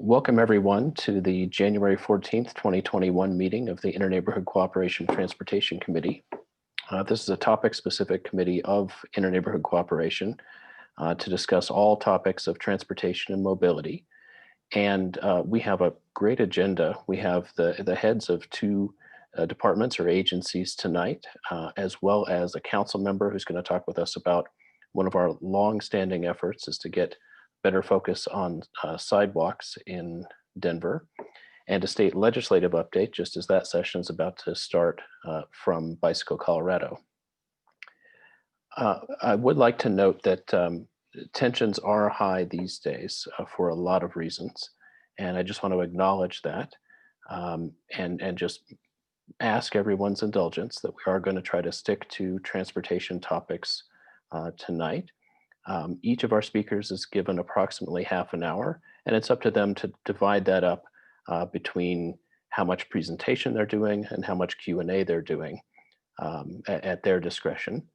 Welcome everyone to the January 14th, 2021 meeting of the Interneighborhood Cooperation Transportation Committee. This is a topic-specific committee of Interneighborhood Cooperation to discuss all topics of transportation and mobility. And we have a great agenda. We have the heads of two departments or agencies tonight, as well as a council member who's going to talk with us about one of our long-standing efforts is to get better focus on sidewalks in Denver, and a state legislative update, just as that session is about to start from Bicycle, Colorado. I would like to note that tensions are high these days for a lot of reasons, and I just want to acknowledge that and just ask everyone's indulgence that we are going to try to stick to transportation topics tonight. Each of our speakers is given approximately half an hour, and it's up to them to divide that up between how much presentation they're doing and how much Q&A they're doing at their discretion.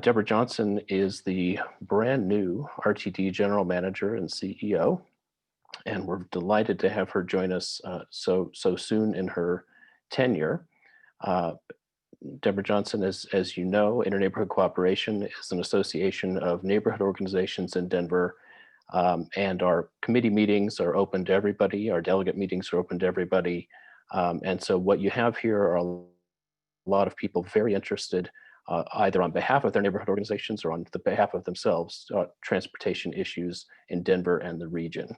Debra Johnson is the brand new RTD General Manager and CEO, and we're delighted to have her join us so soon in her tenure. Debra Johnson, as you know, Interneighborhood Cooperation is an association of neighborhood organizations in Denver, and our committee meetings are open to everybody. Our delegate meetings are open to everybody. And so what you have here are a lot of people very interested, either on behalf of their neighborhood organizations or on the behalf of themselves, transportation issues in Denver and the region.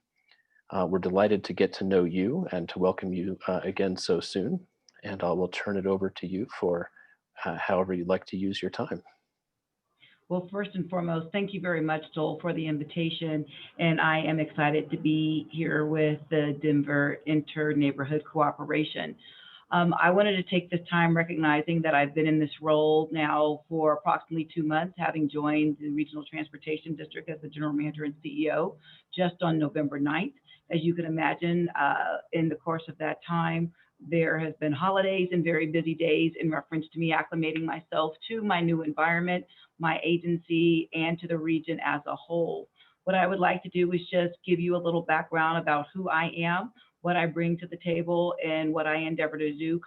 We're delighted to get to know you and to welcome you again so soon. And I will turn it over to you for however you'd like to use your time. Well, first and foremost, thank you very much, Joel, for the invitation. And I am excited to be here with the Denver Interneighborhood Cooperation. I wanted to take this time recognizing that I've been in this role now for approximately 2 months, having joined the Regional Transportation District as the General Manager and CEO just on November 9th. As you can imagine, in the course of that time, there has been holidays and very busy days in reference to me acclimating myself to my new environment, my agency, and to the region as a whole. What I would like to do is just give you a little background about who I am, what I bring to the table, and what I endeavor to do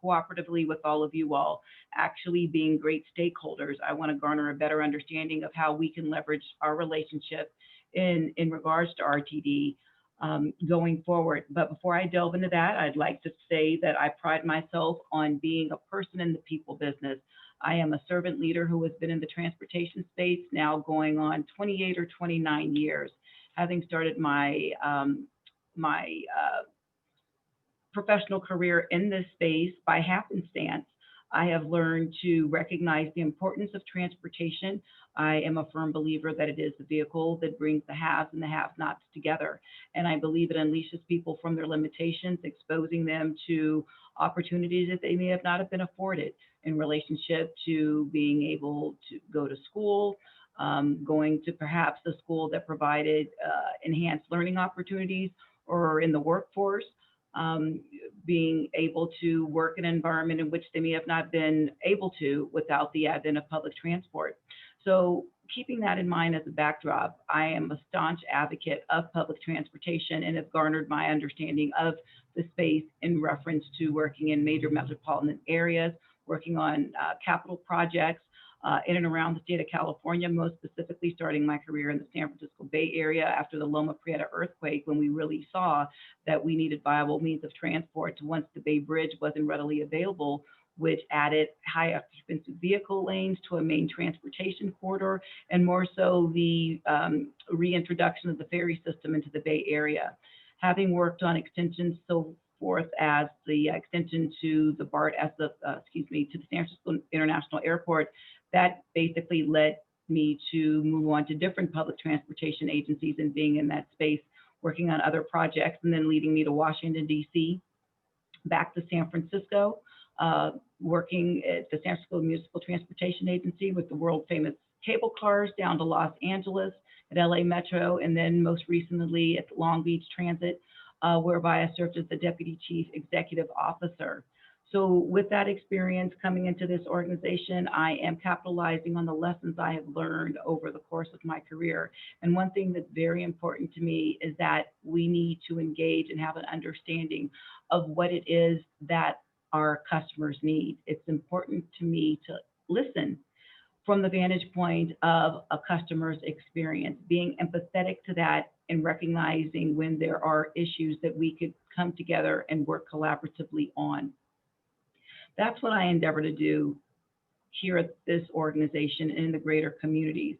cooperatively with all of you all, actually being great stakeholders. I want to garner a better understanding of how we can leverage our relationship in regards to RTD going forward. But before I delve into that, I'd like to say that I pride myself on being a person in the people business. I am a servant leader who has been in the transportation space now going on 28 or 29 years, having started my professional career in this space by happenstance. I have learned to recognize the importance of transportation. I am a firm believer that it is the vehicle that brings the haves and the have-nots together. And I believe it unleashes people from their limitations, exposing them to opportunities that they may have not have been afforded in relationship to being able to go to school, going to perhaps a school that provided enhanced learning opportunities, or in the workforce, being able to work in an environment in which they may have not been able to without the advent of public transport. So keeping that in mind as a backdrop, I am a staunch advocate of public transportation and have garnered my understanding of the space in reference to working in major metropolitan areas, working on capital projects in and around the state of California, most specifically starting my career in the San Francisco Bay Area after the Loma Prieta earthquake, when we really saw that we needed viable means of transport once the Bay Bridge wasn't readily available, which added high occupancy vehicle lanes to a main transportation corridor, and more so the reintroduction of the ferry system into the Bay Area. Having worked on extensions so forth as the extension to the BART as the, to the San Francisco International Airport, that basically led me to move on to different public transportation agencies and being in that space, working on other projects, and then leading me to Washington, D.C., back to San Francisco, working at the San Francisco Municipal Transportation Agency with the world famous cable cars down to Los Angeles, at LA Metro, and then most recently at Long Beach Transit, whereby I served as the Deputy Chief Executive Officer. So with that experience coming into this organization, I am capitalizing on the lessons I have learned over the course of my career. And one thing that's very important to me is that we need to engage and have an understanding of what it is that our customers need. It's important to me to listen from the vantage point of a customer's experience, being empathetic to that and recognizing when there are issues that we could come together and work collaboratively on. That's what I endeavor to do here at this organization and in the greater communities.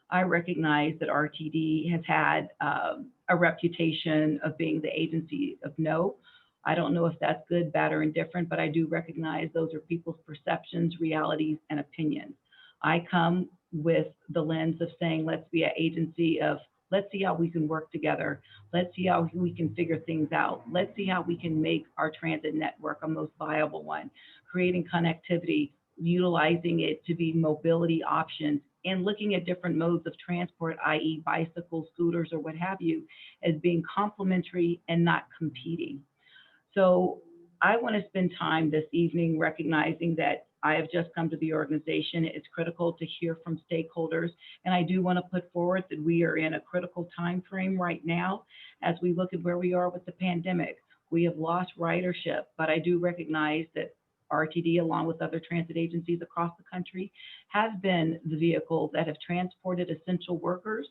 I recognize that RTD has had a reputation of being the agency of no. I don't know if that's good, bad, or indifferent, but I do recognize those are people's perceptions, realities, and opinions. I come with the lens of saying, let's be an agency of, let's see how we can work together. Let's see how we can figure things out. Let's see how we can make our transit network a most viable one, creating connectivity, utilizing it to be mobility options, and looking at different modes of transport, i.e. bicycles, scooters, or what have you, as being complementary and not competing. So I want to spend time this evening recognizing that I have just come to the organization. It's critical to hear from stakeholders. And I do want to put forward that we are in a critical time frame right now as we look at where we are with the pandemic. We have lost ridership, but I do recognize that RTD, along with other transit agencies across the country, has been the vehicle that have transported essential workers,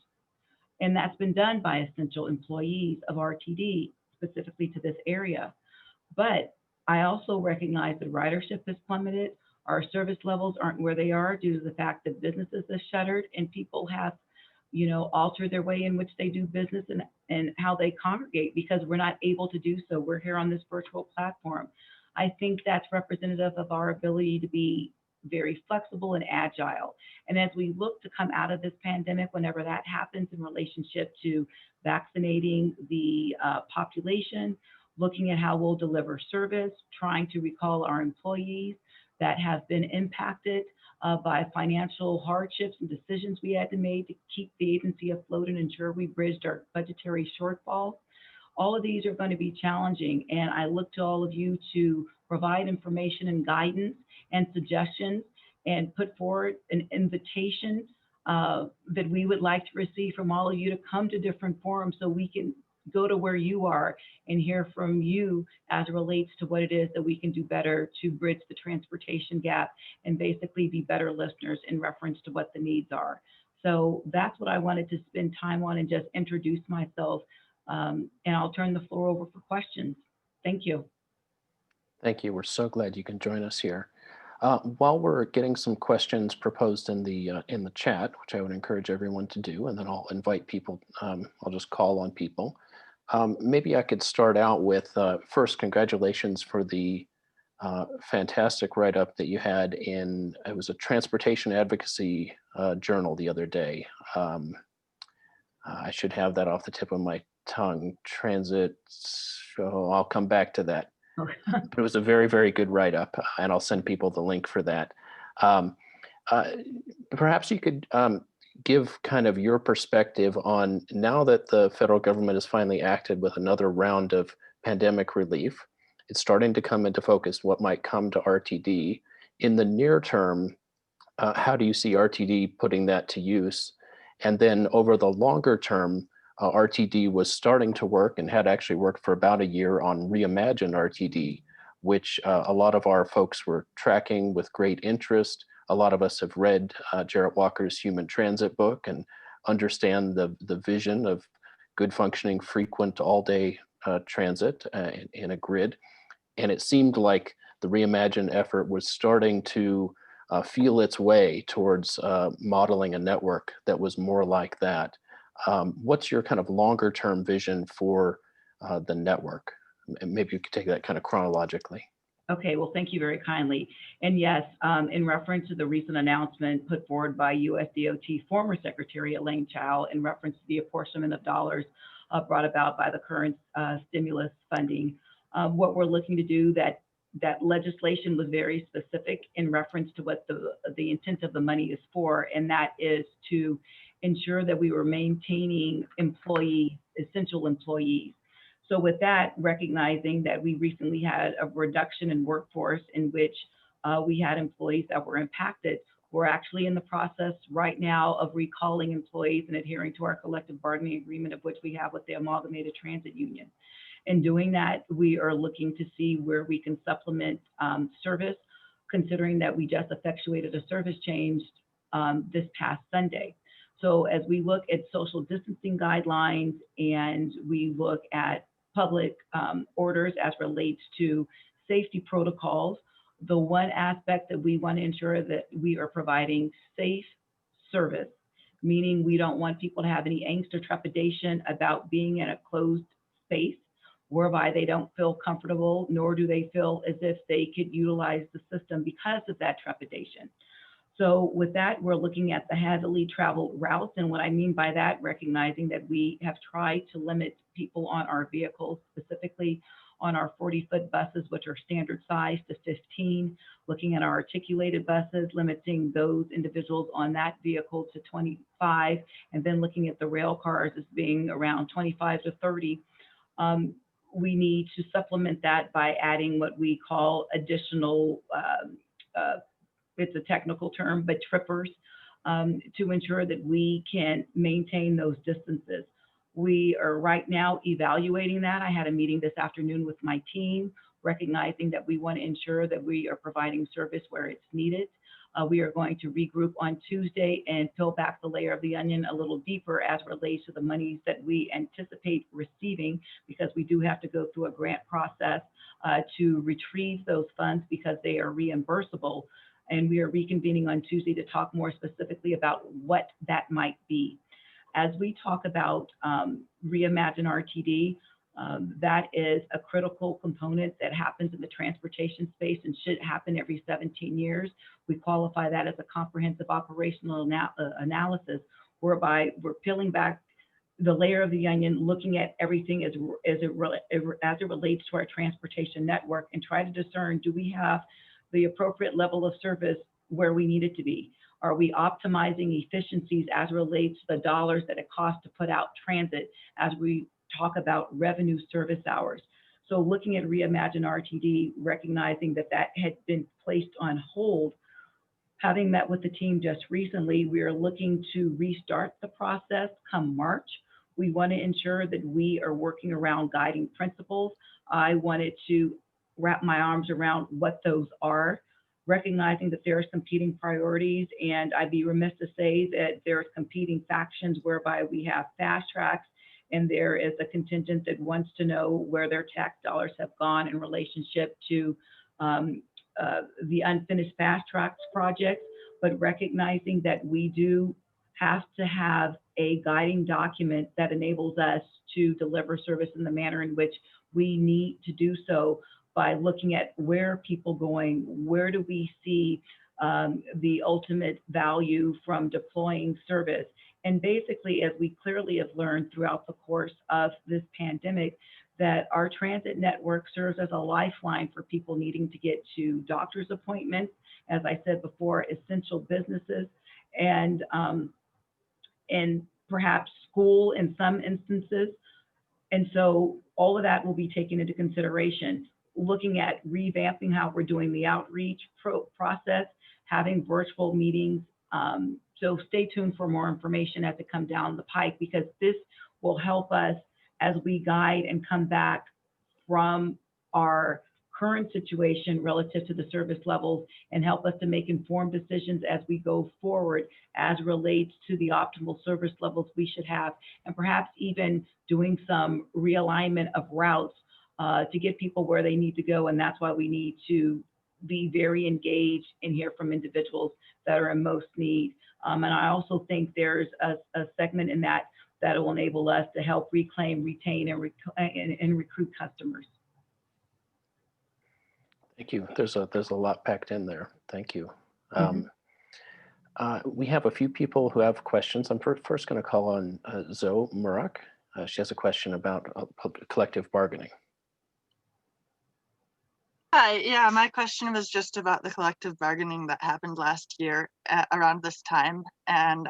and that's been done by essential employees of RTD, specifically to this area. But I also recognize that ridership has plummeted. Our service levels aren't where they are due to the fact that businesses have shuttered and people have, altered their way in which they do business and how they congregate because we're not able to do so. We're here on this virtual platform. I think that's representative of our ability to be very flexible and agile. And as we look to come out of this pandemic, whenever that happens in relationship to vaccinating the population, looking at how we'll deliver service, trying to recall our employees that have been impacted by financial hardships and decisions we had to make to keep the agency afloat and ensure we bridged our budgetary shortfalls. All of these are going to be challenging, and I look to all of you to provide information and guidance and suggestions and put forward an invitation that we would like to receive from all of you to come to different forums so we can go to where you are and hear from you as it relates to what it is that we can do better to bridge the transportation gap and basically be better listeners in reference to what the needs are. So that's what I wanted to spend time on and just introduce myself. And I'll turn the floor over for questions. Thank you. Thank you. We're so glad you can join us here. While we're getting some questions proposed in the chat, which I would encourage everyone to do, and then I'll invite people. I'll just call on people. Maybe I could start out with first, congratulations for the fantastic write-up that you had in, it was a transportation advocacy journal the other day. I should have that off the tip of my tongue. Transit, so I'll come back to that. But it was a very, very good write-up, and I'll send people the link for that. Perhaps you could give kind of your perspective on, now that the federal government has finally acted with another round of pandemic relief, it's starting to come into focus what might come to RTD. In the near term, how do you see RTD putting that to use? And then over the longer term, RTD was starting to work and had actually worked for about a year on Reimagine RTD, which a lot of our folks were tracking with great interest. A lot of us have read Jarrett Walker's Human Transit book and understand the vision of good functioning, frequent all-day transit in a grid. And it seemed like the Reimagine effort was starting to feel its way towards modeling a network that was more like that. What's your kind of longer term vision for the network? And maybe you could take that kind of chronologically. Okay, well, thank you very kindly. And yes, in reference to the recent announcement put forward by US DOT former Secretary Elaine Chao in reference to the apportionment of dollars brought about by the current stimulus funding, what we're looking to do, that legislation was very specific in reference to what the intent of the money is for, and that is to ensure that we were maintaining employees, essential employees. So with that, recognizing that we recently had a reduction in workforce in which we had employees that were impacted, we're actually in the process right now of recalling employees and adhering to our collective bargaining agreement, of which we have with the Amalgamated Transit Union. In doing that, we are looking to see where we can supplement service, considering that we just effectuated a service change this past Sunday. So as we look at social distancing guidelines and we look at public orders as relates to safety protocols, the one aspect that we want to ensure that we are providing safe service, meaning we don't want people to have any angst or trepidation about being in a closed space whereby they don't feel comfortable, nor do they feel as if they could utilize the system because of that trepidation. So with that, we're looking at the heavily traveled routes. And what I mean by that, recognizing that we have tried to limit people on our vehicles, specifically on our 40-foot buses, which are standard size, to 15, looking at our articulated buses, limiting those individuals on that vehicle to 25, and then looking at the rail cars as being around 25 to 30. We need to supplement that by adding what we call additional, it's a technical term, but trippers, to ensure that we can maintain those distances. We are right now evaluating that. I had a meeting this afternoon with my team, recognizing that we want to ensure that we are providing service where it's needed. We are going to regroup on Tuesday and peel back the layer of the onion a little deeper as relates to the monies that we anticipate receiving, because we do have to go through a grant process to retrieve those funds because they are reimbursable. And we are reconvening on Tuesday to talk more specifically about what that might be. As we talk about Reimagine RTD, that is a critical component that happens in the transportation space and should happen every 17 years. We qualify that as a comprehensive operational analysis, whereby we're peeling back the layer of the onion, looking at everything as it relates to our transportation network, and try to discern, do we have the appropriate level of service where we need it to be? Are we optimizing efficiencies as it relates to the dollars that it costs to put out transit as we talk about revenue service hours? So looking at Reimagine RTD, recognizing that that had been placed on hold, having met with the team just recently, we are looking to restart the process come March. We want to ensure that we are working around guiding principles. I wanted to wrap my arms around what those are, recognizing that there are competing priorities, and I'd be remiss to say that there's competing factions whereby we have fast tracks, and there is a contingent that wants to know where their tax dollars have gone in relationship to the unfinished fast tracks projects, but recognizing that we do have to have a guiding document that enables us to deliver service in the manner in which we need to do so, by looking at where are people going, where do we see the ultimate value from deploying service. And basically, as we clearly have learned throughout the course of this pandemic, that our transit network serves as a lifeline for people needing to get to doctor's appointments, as I said before, essential businesses, and perhaps school in some instances. And so all of that will be taken into consideration, looking at revamping how we're doing the outreach process, having virtual meetings. So stay tuned for more information as it comes down the pike, because this will help us as we guide and come back from our current situation relative to the service levels, and help us to make informed decisions as we go forward as relates to the optimal service levels we should have, and perhaps even doing some realignment of routes to get people where they need to go. And that's why we need to be very engaged and hear from individuals that are in most need. And I also think there's a segment in that will enable us to help reclaim, retain, and recruit customers. Thank you. There's a lot packed in there. Thank you. We have a few people who have questions. I'm first going to call on Zoe Murak. She has a question about collective bargaining. Hi, yeah, my question was just about the collective bargaining that happened last year around this time. And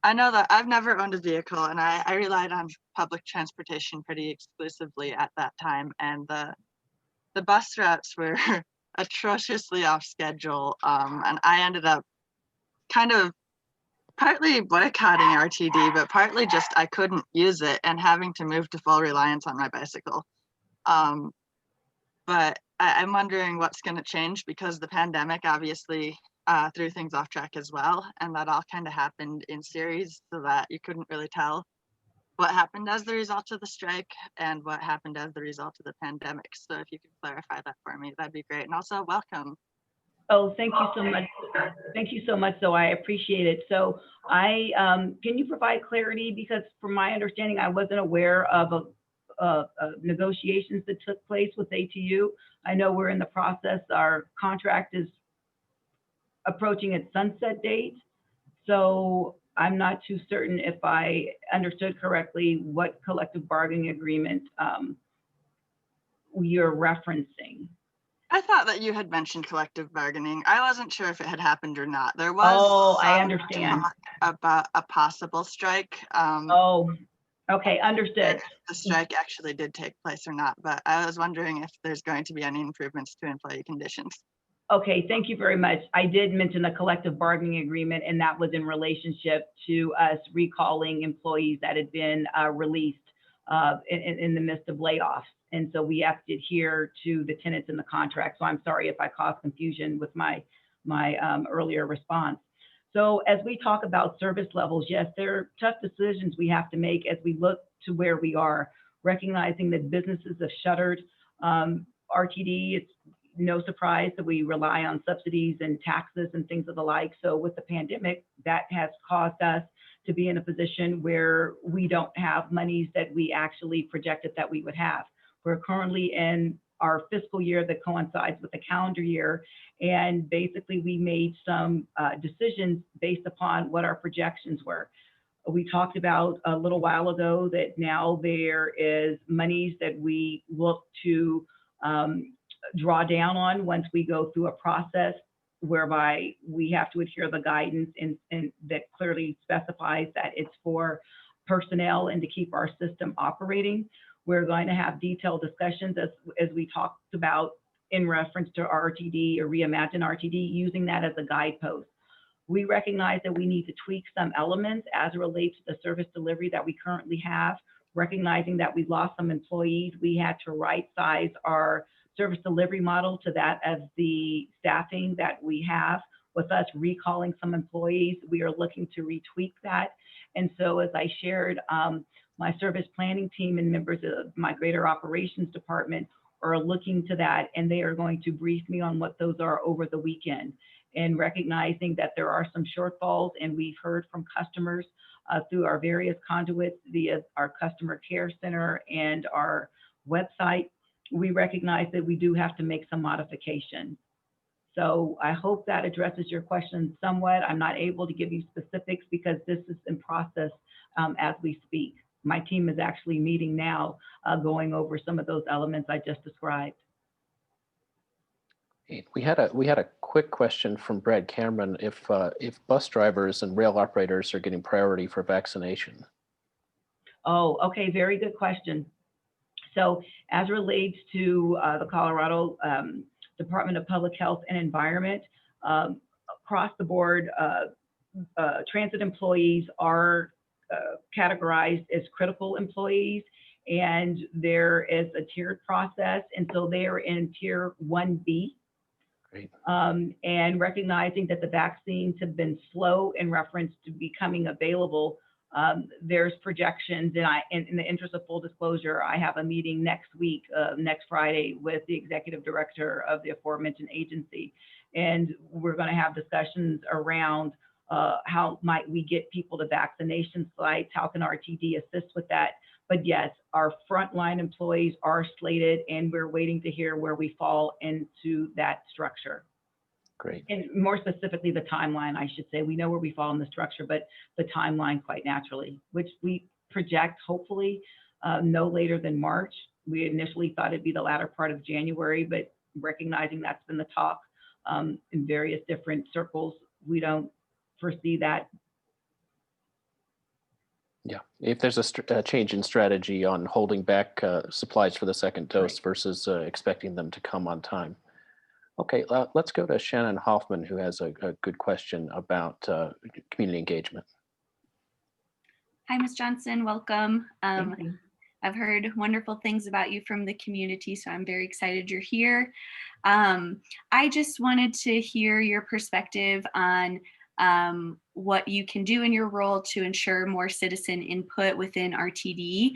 I know that I've never owned a vehicle, and I relied on public transportation pretty exclusively at that time. And the bus routes were atrociously off schedule. And I ended up kind of partly boycotting RTD, but partly just I couldn't use it and having to move to full reliance on my bicycle. But I'm wondering what's going to change, because the pandemic obviously threw things off track as well. And that all kind of happened in series, so that you couldn't really tell what happened as the result of the strike and what happened as the result of the pandemic. So if you could clarify that for me, that'd be great. And also welcome. Oh, thank you so much. Thank you so much. So I appreciate it. So can you provide clarity? Because from my understanding, I wasn't aware of negotiations that took place with ATU. I know we're in the process. Our contract is approaching its sunset date. So I'm not too certain if I understood correctly what collective bargaining agreement you're referencing. I thought that you had mentioned collective bargaining. I wasn't sure if it had happened or not. There was I some understand. talk about a possible strike. Oh, okay, understood. If the strike actually did take place or not, but I was wondering if there's going to be any improvements to employee conditions. Okay, thank you very much. I did mention the collective bargaining agreement, and that was in relationship to us recalling employees that had been released in the midst of layoffs. And so we have to adhere to the tenets in the contract. So I'm sorry if I caused confusion with my earlier response. So as we talk about service levels, yes, there are tough decisions we have to make as we look to where we are, recognizing that businesses have shuttered. RTD, it's no surprise that we rely on subsidies and taxes and things of the like. So with the pandemic, that has caused us to be in a position where we don't have monies that we actually projected that we would have. We're currently in our fiscal year that coincides with the calendar year. And basically we made some decisions based upon what our projections were. We talked about a little while ago that now there is monies that we look to draw down on once we go through a process whereby we have to adhere to the guidance and that clearly specifies that it's for personnel and to keep our system operating. We're going to have detailed discussions as we talked about in reference to RTD or Reimagine RTD, using that as a guidepost. We recognize that we need to tweak some elements as it relates to the service delivery that we currently have, recognizing that we lost some employees. We had to right size our service delivery model to that of the staffing that we have. With us recalling some employees, we are looking to retweak that. And so as I shared, my service planning team and members of my greater operations department are looking to that, and they are going to brief me on what those are over the weekend. And recognizing that there are some shortfalls, and we've heard from customers through our various conduits via our customer care center and our website, we recognize that we do have to make some modifications. So I hope that addresses your question somewhat. I'm not able to give you specifics because this is in process as we speak. My team is actually meeting now, going over some of those elements I just described. We had a quick question from Brad Cameron, if bus drivers and rail operators are getting priority for vaccination. Oh, okay, very good question. So as relates to the Colorado Department of Public Health and Environment, across the board, transit employees are categorized as critical employees, and there is a tiered process, and so they are in tier 1B. Great. And recognizing that the vaccines have been slow in reference to becoming available, there's projections, and in the interest of full disclosure, I have a meeting next week, next Friday, with the executive director of the aforementioned agency, and we're going to have discussions around how might we get people to vaccination sites, how can RTD assist with that. But yes, our frontline employees are slated, and we're waiting to hear where we fall into that structure. Great. And more specifically, the timeline, I should say. We know where we fall in the structure, but the timeline quite naturally, which we project hopefully no later than March. We initially thought it'd be the latter part of January, but recognizing that's been the talk in various different circles, we don't foresee that Yeah, if there's a change in strategy on holding back supplies for the second dose Right. versus expecting them to come on time. Okay, let's go to Shannon Hoffman, who has a good question about community engagement. Hi, Ms. Johnson. Welcome. Thank you. I've heard wonderful things about you from the community, so I'm very excited you're here. I just wanted to hear your perspective on what you can do in your role to ensure more citizen input within RTD,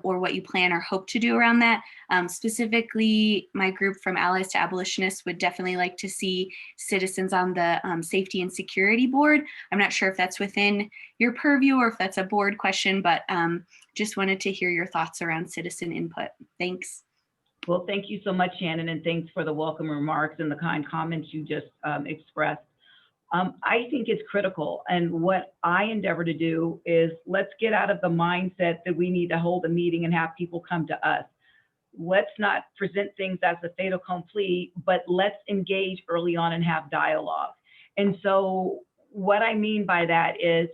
or what you plan or hope to do around that. Specifically, my group from Allies to Abolitionists would definitely like to see citizens on the Safety and Security Board. I'm not sure if that's within your purview or if that's a board question, but just wanted to hear your thoughts around citizen input. Thanks. Well, thank you so much, Shannon, and thanks for the welcome remarks and the kind comments you just expressed. I think it's critical. And what I endeavor to do is let's get out of the mindset that we need to hold a meeting and have people come to us. Let's not present things as a fait accompli, but let's engage early on and have dialogue. And so what I mean by that is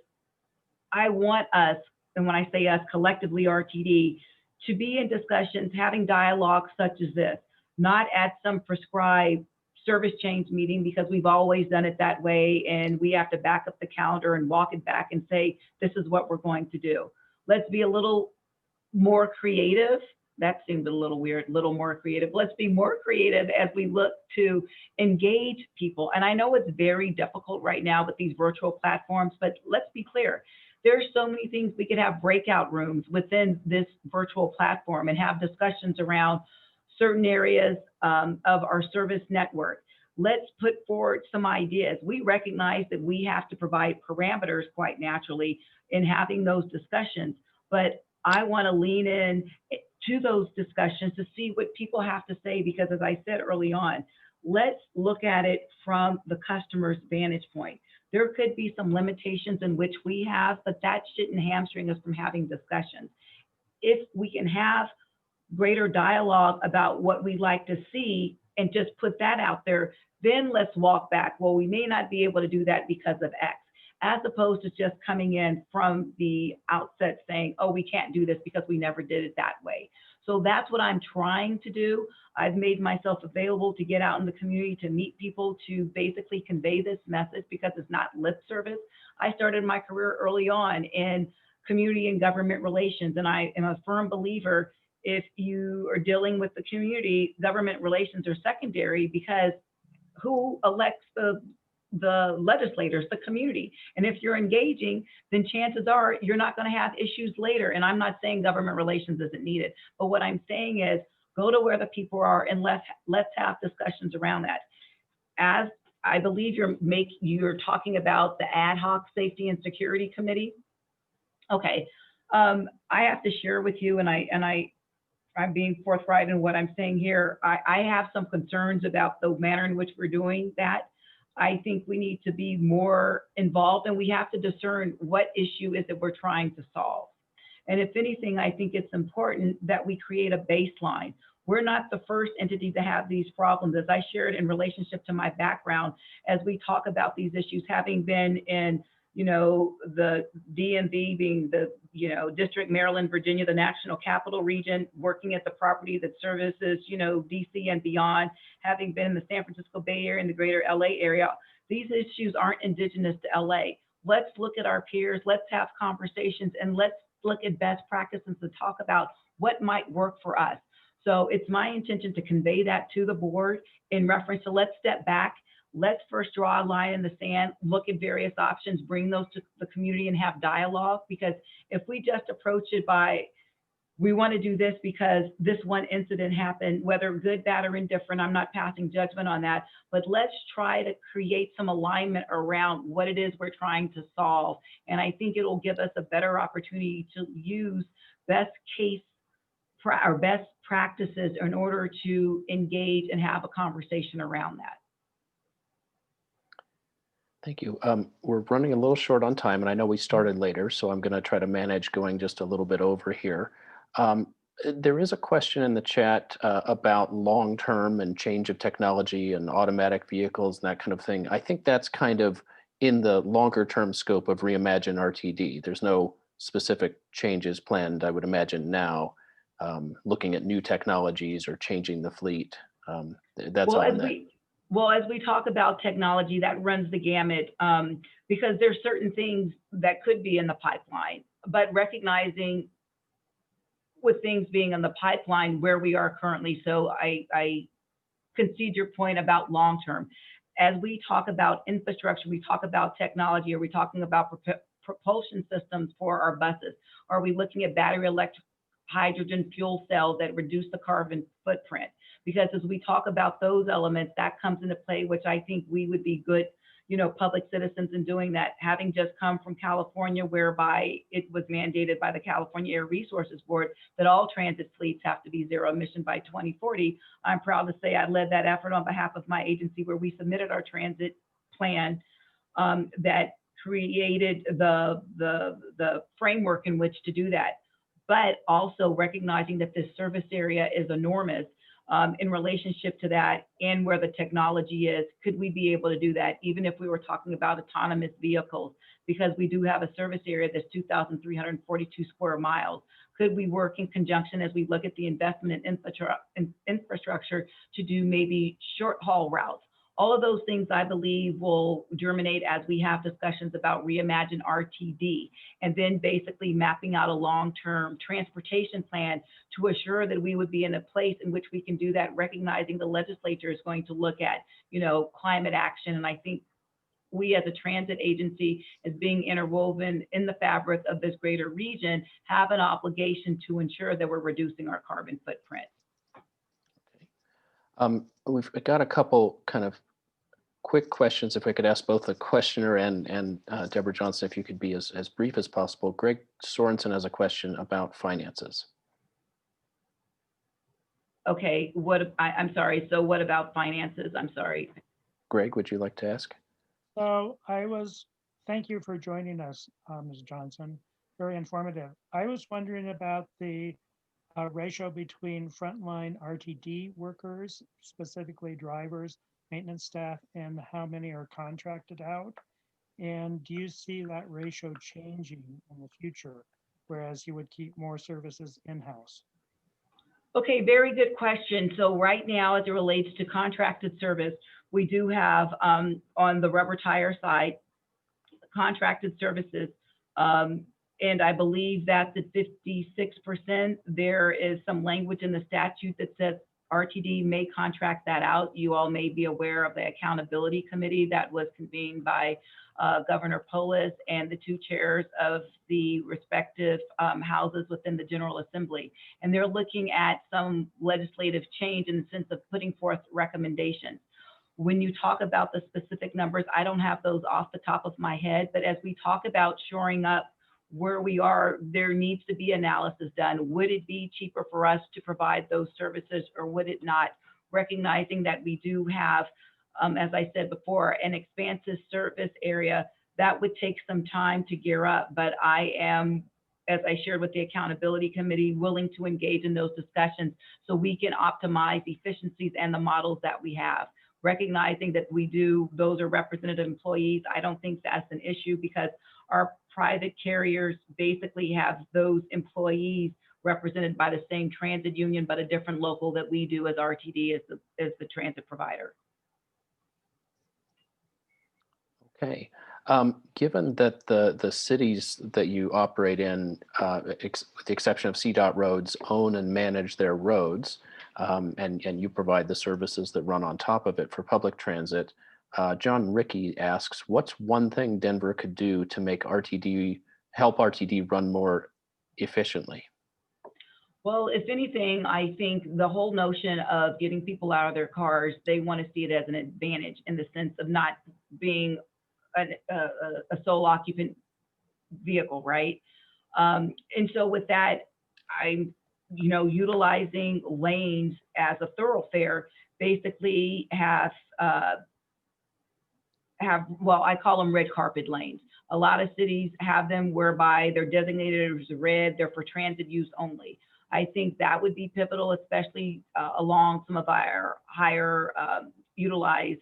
I want us, and when I say us, collectively RTD, to be in discussions, having dialogue such as this, not at some prescribed service change meeting because we've always done it that way and we have to back up the calendar and walk it back and say, this is what we're going to do. Let's be a little more creative. That seemed a little weird, a little more creative. Let's be more creative as we look to engage people. And I know it's very difficult right now with these virtual platforms, but let's be clear. There's so many things we could have breakout rooms within this virtual platform and have discussions around certain areas of our service network. Let's put forward some ideas. We recognize that we have to provide parameters quite naturally in having those discussions, but I want to lean in to those discussions to see what people have to say, because as I said early on, let's look at it from the customer's vantage point. There could be some limitations in which we have, but that shouldn't hamstring us from having discussions. If we can have greater dialogue about what we'd like to see and just put that out there, then let's walk back. Well, we may not be able to do that because of X, as opposed to just coming in from the outset saying, oh, we can't do this because we never did it that way. So that's what I'm trying to do. I've made myself available to get out in the community to meet people, to basically convey this message, because it's not lip service. I started my career early on in community and government relations, and I am a firm believer if you are dealing with the community, government relations are secondary, because who elects the legislators? The community. And if you're engaging, then chances are you're not going to have issues later. And I'm not saying government relations isn't needed, but what I'm saying is go to where the people are and let's have discussions around that. As I believe you're talking about the ad hoc safety and security committee. Okay, I have to share with you, and I'm being forthright in what I'm saying here. I have some concerns about the manner in which we're doing that. I think we need to be more involved, and we have to discern what issue is that we're trying to solve. And if anything, I think it's important that we create a baseline. We're not the first entity to have these problems. As I shared in relationship to my background, as we talk about these issues, having been in the DMV being the, District, Maryland, Virginia, the National Capital Region, working at the property that services, DC and beyond, having been in the San Francisco Bay Area and the greater LA area, these issues aren't indigenous to LA. Let's look at our peers, let's have conversations, and let's look at best practices to talk about what might work for us. So it's my intention to convey that to the board in reference to let's step back. Let's first draw a line in the sand, look at various options, bring those to the community and have dialogue. Because if we just approach it by, we want to do this because this one incident happened, whether good, bad, or indifferent, I'm not passing judgment on that, but let's try to create some alignment around what it is we're trying to solve. And I think it'll give us a better opportunity to use best practices in order to engage and have a conversation around that. Thank you. We're running a little short on time, and I know we started later, so I'm going to try to manage going just a little bit over here. There is a question in the chat about long-term and change of technology and automatic vehicles and that kind of thing. I think that's kind of in the longer-term scope of Reimagine RTD. There's no specific changes planned, I would imagine now, looking at new technologies or changing the fleet. That's Well, all as in that. we talk about technology, that runs the gamut, because there's certain things that could be in the pipeline, but recognizing with things being in the pipeline where we are currently. So I concede your point about long term. As we talk about infrastructure, we talk about technology. Are we talking about propulsion systems for our buses? Are we looking at battery electric hydrogen fuel cells that reduce the carbon footprint? Because as we talk about those elements, that comes into play, which I think we would be good, public citizens in doing that. Having just come from California, whereby it was mandated by the California Air Resources Board that all transit fleets have to be zero emission by 2040. I'm proud to say I led that effort on behalf of my agency, where we submitted our transit plan that created the framework in which to do that. But also recognizing that this service area is enormous. In relationship to that and where the technology is, could we be able to do that even if we were talking about autonomous vehicles? Because we do have a service area that's 2,342 square miles. Could we work in conjunction as we look at the investment in infrastructure to do maybe short haul routes? All of those things, I believe, will germinate as we have discussions about Reimagine RTD, and then basically mapping out a long-term transportation plan to assure that we would be in a place in which we can do that, recognizing the legislature is going to look at, climate action. And I think we as a transit agency, as being interwoven in the fabric of this greater region, have an obligation to ensure that we're reducing our carbon footprint. We've got a couple kind of quick questions. If I could ask both the questioner and Deborah Johnson, if you could be as brief as possible. Greg Sorensen has a question about finances. Okay, I'm sorry. So what about finances? I'm sorry. Greg, would you like to ask? So thank you for joining us, Ms. Johnson. Very informative. I was wondering about the ratio between frontline RTD workers, specifically drivers, maintenance staff, and how many are contracted out. And do you see that ratio changing in the future, whereas you would keep more services in-house? Okay, very good question. So right now, as it relates to contracted service, we do have on the rubber tire side, contracted services. And I believe that's at 56%. There is some language in the statute that says RTD may contract that out. You all may be aware of the accountability committee that was convened by Governor Polis and the two chairs of the respective houses within the General Assembly. And they're looking at some legislative change in the sense of putting forth recommendations. When you talk about the specific numbers, I don't have those off the top of my head, but as we talk about shoring up where we are, there needs to be analysis done. Would it be cheaper for us to provide those services, or would it not? Recognizing that we do have, as I said before, an expansive service area that would take some time to gear up, but I am, as I shared with the accountability committee, willing to engage in those discussions so we can optimize efficiencies and the models that we have. Recognizing that those are representative employees, I don't think that's an issue, because our private carriers basically have those employees represented by the same transit union, but a different local that we do as RTD, as the transit provider. Okay. Given that the cities that you operate in, with the exception of CDOT roads, own and manage their roads, and you provide the services that run on top of it for public transit, John Rickey asks, what's one thing Denver could do to make help RTD run more efficiently? Well, if anything, I think the whole notion of getting people out of their cars, they want to see it as an advantage in the sense of not being a sole occupant vehicle, right? And so with that, I'm, utilizing lanes as a thoroughfare basically have, well, I call them red carpet lanes. A lot of cities have them whereby they're designated as red, they're for transit use only. I think that would be pivotal, especially along some of our higher utilized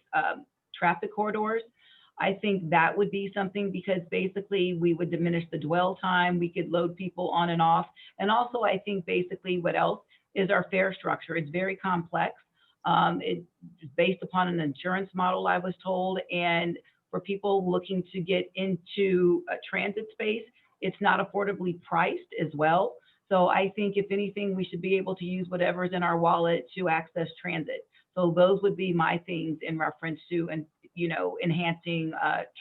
traffic corridors. I think that would be something, because basically we would diminish the dwell time, we could load people on and off. And also I think basically what else is our fare structure. It's very complex. It's based upon an insurance model, I was told, and for people looking to get into a transit space, it's not affordably priced as well. So I think if anything, we should be able to use whatever's in our wallet to access transit. So those would be my things in reference to, and enhancing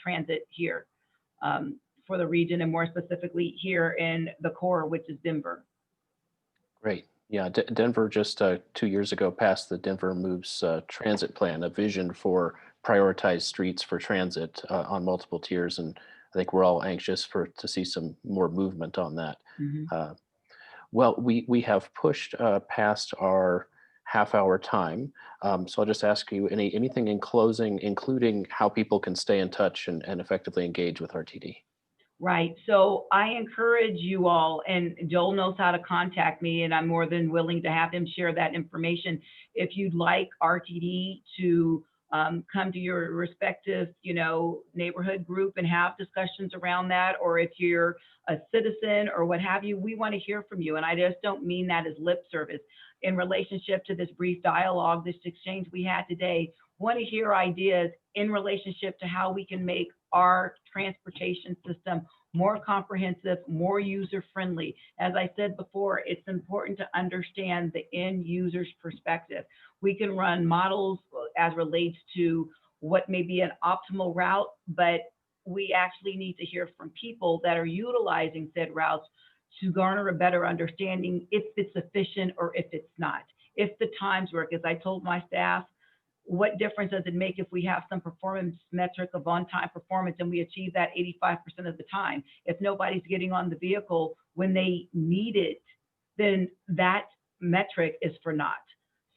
transit here for the region, and more specifically here in the core, which is Denver. Great. Yeah, Denver just 2 years ago passed the Denver Moves Transit Plan, a vision for prioritized streets for transit on multiple tiers, and I think we're all anxious to see some more movement on that. Mhm. Well, we have pushed past our half-hour time, so I'll just ask you anything in closing, including how people can stay in touch and effectively engage with RTD. Right. So I encourage you all, and Joel knows how to contact me, and I'm more than willing to have him share that information. If you'd like RTD to come to your respective, neighborhood group and have discussions around that, or if you're a citizen or what have you, we want to hear from you. And I just don't mean that as lip service. In relationship to this brief dialogue, this exchange we had today, want to hear ideas in relationship to how we can make our transportation system more comprehensive, more user-friendly. As I said before, it's important to understand the end user's perspective. We can run models as relates to what may be an optimal route, but we actually need to hear from people that are utilizing said routes to garner a better understanding if it's efficient or if it's not. If the times work, as I told my staff, what difference does it make if we have some performance metric of on-time performance and we achieve that 85% of the time? If nobody's getting on the vehicle when they need it, then that metric is for naught.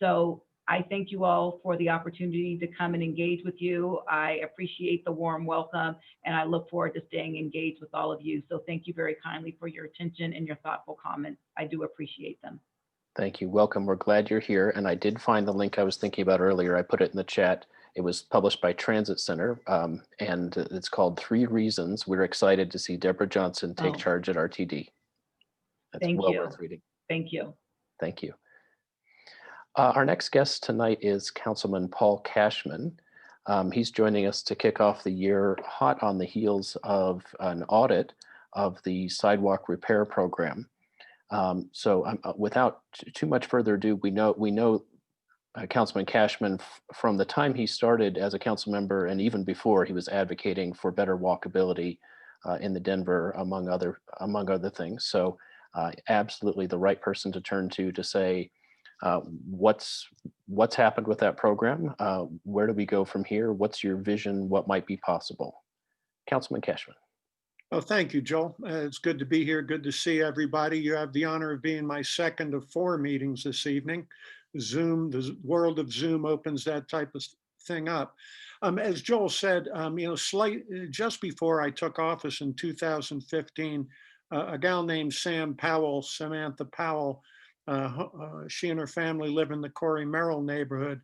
So I thank you all for the opportunity to come and engage with you. I appreciate the warm welcome, and I look forward to staying engaged with all of you. So thank you very kindly for your attention and your thoughtful comments. I do appreciate them. Thank you. Welcome. We're glad you're here. And I did find the link I was thinking about earlier. I put it in the chat. It was published by Transit Center, and it's called 3 Reasons We're Excited to See Debra Johnson Take Oh. Charge at RTD. That's Thank well you. worth reading. Thank you. Thank you. Our next guest tonight is Councilman Paul Kashmann. He's joining us to kick off the year hot on the heels of an audit of the sidewalk repair program. So without too much further ado, we know Councilman Kashmann from the time he started as a council member, and even before, he was advocating for better walkability in the Denver, among other things. So absolutely the right person to turn to say what's happened with that program. Where do we go from here? What's your vision? What might be possible? Councilman Kashmann. Oh, thank you, Joel. It's good to be here. Good to see everybody. You have the honor of being my second of 4 meetings this evening. Zoom, the world of Zoom opens that type of thing up. As Joel said, just before I took office in 2015, a gal named Samantha Powell, she and her family live in the Corey Merrill neighborhood,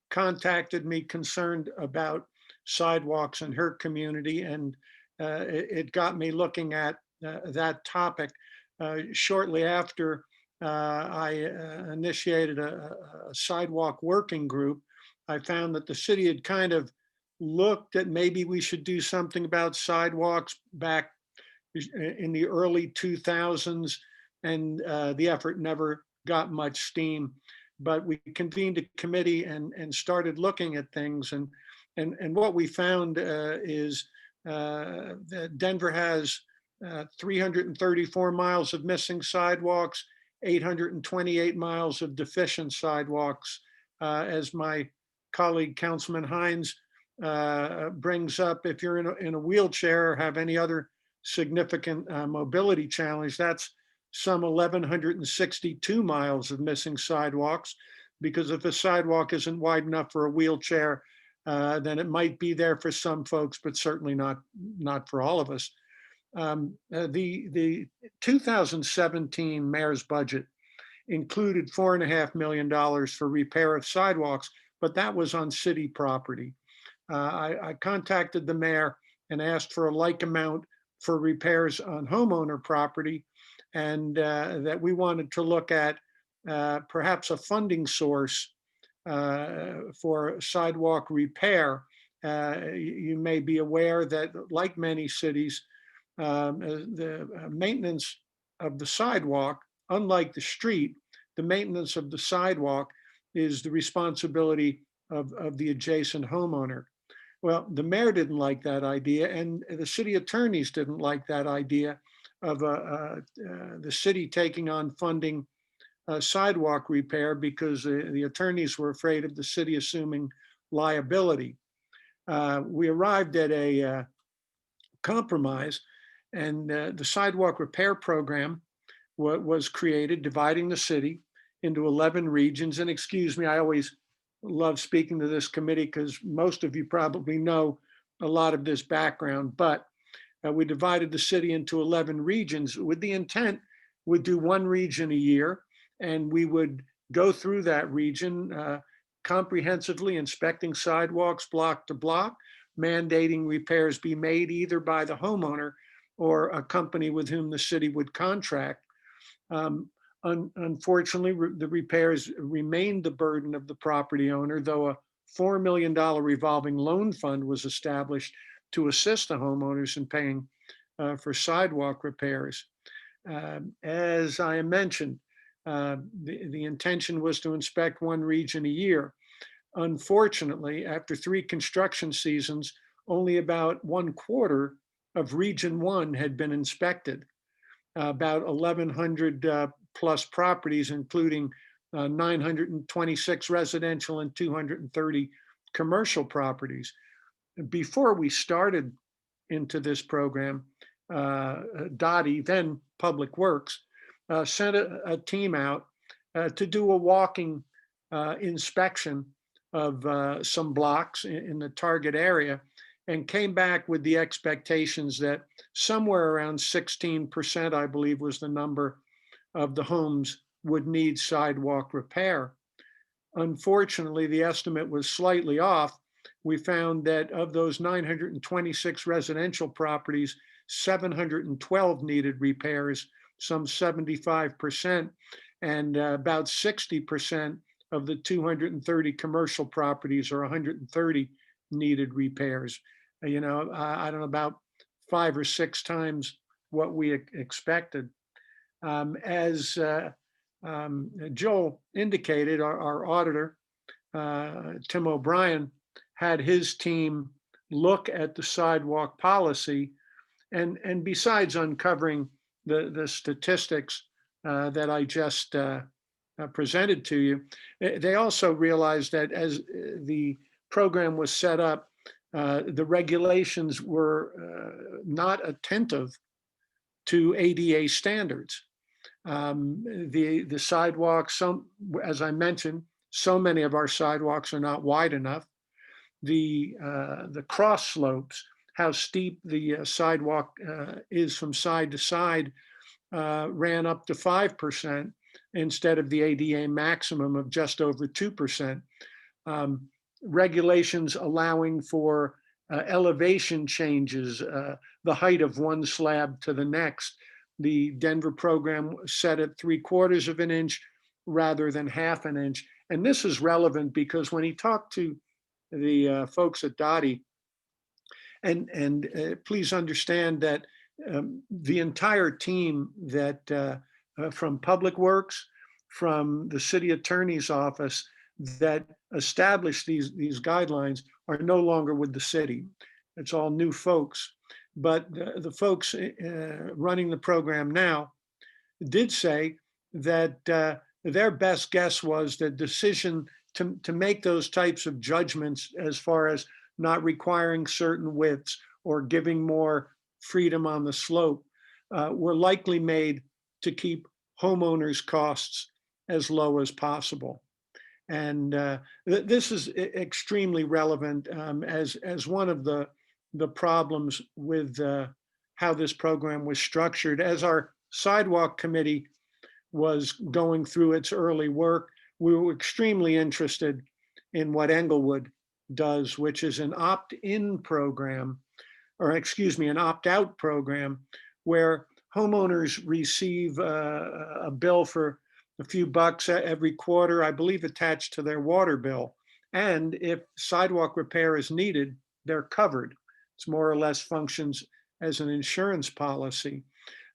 contacted me concerned about sidewalks in her community, and it got me looking at that topic. Shortly after I initiated a sidewalk working group, I found that the city had kind of looked at maybe we should do something about sidewalks back in the early 2000s, and the effort never got much steam. But we convened a committee and started looking at things, and what we found is that Denver has 334 miles of missing sidewalks, 828 miles of deficient sidewalks. As my colleague Councilman Hines brings up, if you're in a wheelchair or have any other significant mobility challenge, that's some 1,162 miles of missing sidewalks, because if a sidewalk isn't wide enough for a wheelchair, then it might be there for some folks, but certainly not for all of us. The 2017 mayor's budget included $4.5 million for repair of sidewalks, but that was on city property. I contacted the mayor and asked for a like amount for repairs on homeowner property, and that we wanted to look at perhaps a funding source for sidewalk repair. You may be aware that, like many cities, the maintenance of the sidewalk, unlike the street, the maintenance of the sidewalk is the responsibility of the adjacent homeowner. Well, the mayor didn't like that idea, and the city attorneys didn't like that idea of the city taking on funding sidewalk repair, because the attorneys were afraid of the city assuming liability. We arrived at a compromise, and the sidewalk repair program was created, dividing the city into 11 regions. And excuse me, I always love speaking to this committee because most of you probably know a lot of this background, but we divided the city into 11 regions with the intent we'd do one region a year, and we would go through that region comprehensively, inspecting sidewalks block to block, mandating repairs be made either by the homeowner or a company with whom the city would contract. Unfortunately, the repairs remained the burden of the property owner, though a $4 million revolving loan fund was established to assist the homeowners in paying for sidewalk repairs. As I mentioned, the intention was to inspect one region a year. Unfortunately, after 3 construction seasons, only about 1/4 of Region 1 had been inspected. About 1,100 plus properties, including 926 residential and 230 commercial properties. Before we started into this program, DOTI, then Public Works, sent a team out to do a walking inspection of some blocks in the target area, and came back with the expectations that somewhere around 16%, I believe was the number, of the homes would need sidewalk repair. Unfortunately, the estimate was slightly off. We found that of those 926 residential properties, 712 needed repairs, some 75%, and about 60% of the 230 commercial properties, or 130, needed repairs. I don't know, about 5 or 6 times what we expected. As Joel indicated, our auditor, Tim O'Brien, had his team look at the sidewalk policy, and besides uncovering the statistics that I just presented to you, they also realized that as the program was set up, the regulations were not attentive to ADA standards. The sidewalks, as I mentioned, so many of our sidewalks are not wide enough. The cross slopes, how steep the sidewalk is from side to side, ran up to 5% instead of the ADA maximum of just over 2%. Regulations allowing for elevation changes, the height of one slab to the next. The Denver program set at 3/4 of an inch rather than 1/2 an inch. And this is relevant because when he talked to the folks at DOTI, and please understand that the entire team that from Public Works, from the city attorney's office that established these guidelines are no longer with the city. It's all new folks. But the folks running the program now did say that their best guess was the decision to make those types of judgments as far as not requiring certain widths or giving more freedom on the slope were likely made to keep homeowners' costs as low as possible. And this is extremely relevant as one of the problems with how this program was structured. As our sidewalk committee was going through its early work, we were extremely interested in what Englewood does, which is an opt-in program, or excuse me, an opt-out program where homeowners receive a bill for a few bucks every quarter, I believe attached to their water bill. And if sidewalk repair is needed, they're covered. It's more or less functions as an insurance policy.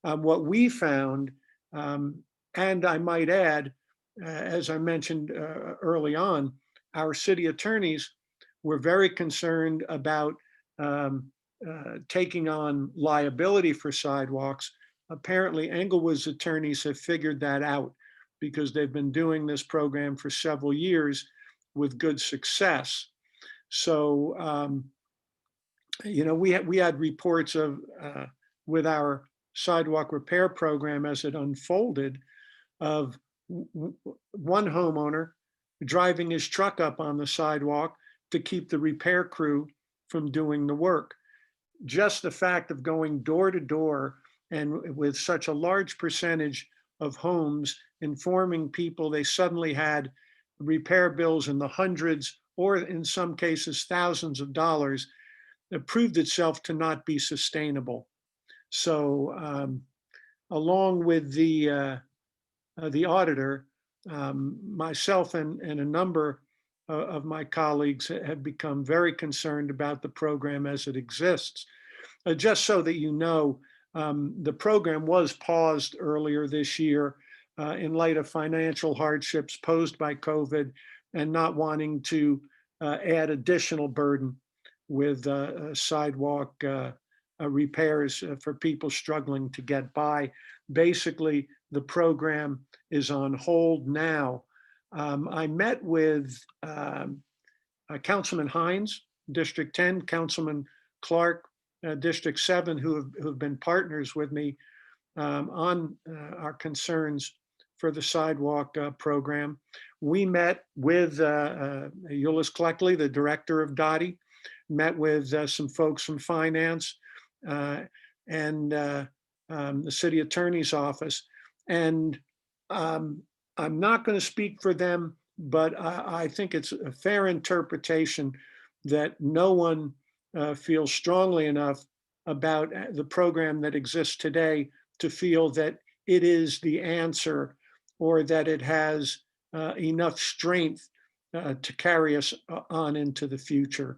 What we found, and I might add, as I mentioned early on, our city attorneys were very concerned about taking on liability for sidewalks. Apparently, Englewood's attorneys have figured that out because they've been doing this program for several years with good success. So, we had reports of, with our sidewalk repair program as it unfolded, of one homeowner driving his truck up on the sidewalk to keep the repair crew from doing the work. Just the fact of going door to door and with such a large percentage of homes informing people they suddenly had repair bills in the hundreds or in some cases thousands of dollars, it proved itself to not be sustainable. So along with the auditor, myself and a number of my colleagues have become very concerned about the program as it exists. Just so that you know, the program was paused earlier this year in light of financial hardships posed by COVID and not wanting to add additional burden with sidewalk repairs for people struggling to get by. Basically, the program is on hold now. I met with Councilman Hines, District 10, Councilman Clark, District 7, who have been partners with me on our concerns for the sidewalk program. We met with Eulois Cleckley, the director of DOTI, met with some folks from finance and the city attorney's office. And I'm not going to speak for them, but I think it's a fair interpretation that no one feels strongly enough about the program that exists today to feel that it is the answer or that it has enough strength to carry us on into the future.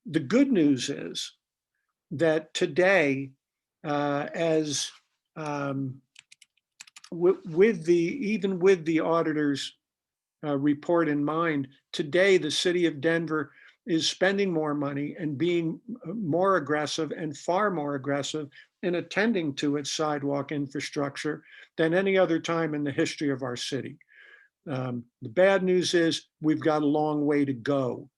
The good news is that today, as even with the auditor's report in mind, today the city of Denver is spending more money and being more aggressive and far more aggressive in attending to its sidewalk infrastructure than any other time in the history of our city. The bad news is we've got a long way to go,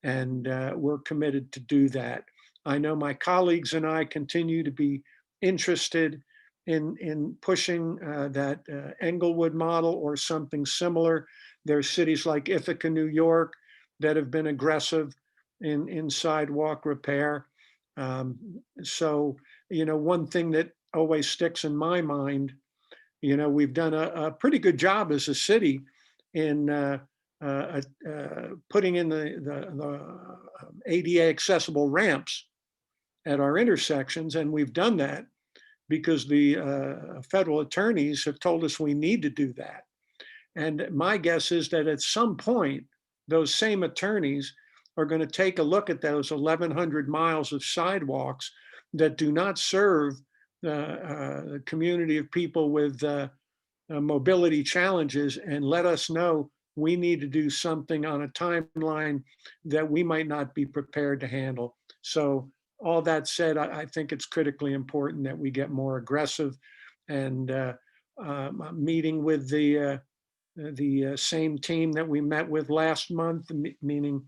and we're committed to do that. I know my colleagues and I continue to be interested in pushing that Englewood model or something similar. There are cities like Ithaca, New York, that have been aggressive in sidewalk repair. So, one thing that always sticks in my mind, we've done a pretty good job as a city in putting in the ADA accessible ramps at our intersections. And we've done that because the federal attorneys have told us we need to do that. And my guess is that at some point, those same attorneys are going to take a look at those 1,100 miles of sidewalks that do not serve the community of people with mobility challenges and let us know we need to do something on a timeline that we might not be prepared to handle. So all that said, I think it's critically important that we get more aggressive, and meeting with the same team that we met with last month, meaning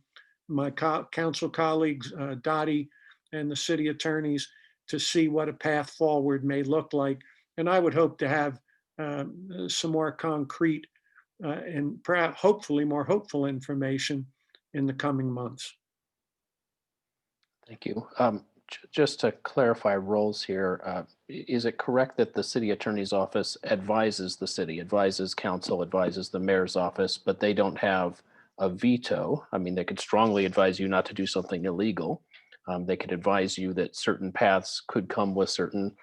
my council colleagues, DOTI and the city attorneys, to see what a path forward may look like. And I would hope to have some more concrete and perhaps hopefully more hopeful information in the coming months. Thank you. Just to clarify roles here, is it correct that the city attorney's office advises the city, advises council, advises the mayor's office, but they don't have a veto. I mean, they could strongly advise you not to do something illegal. They could advise you that certain paths could come with certain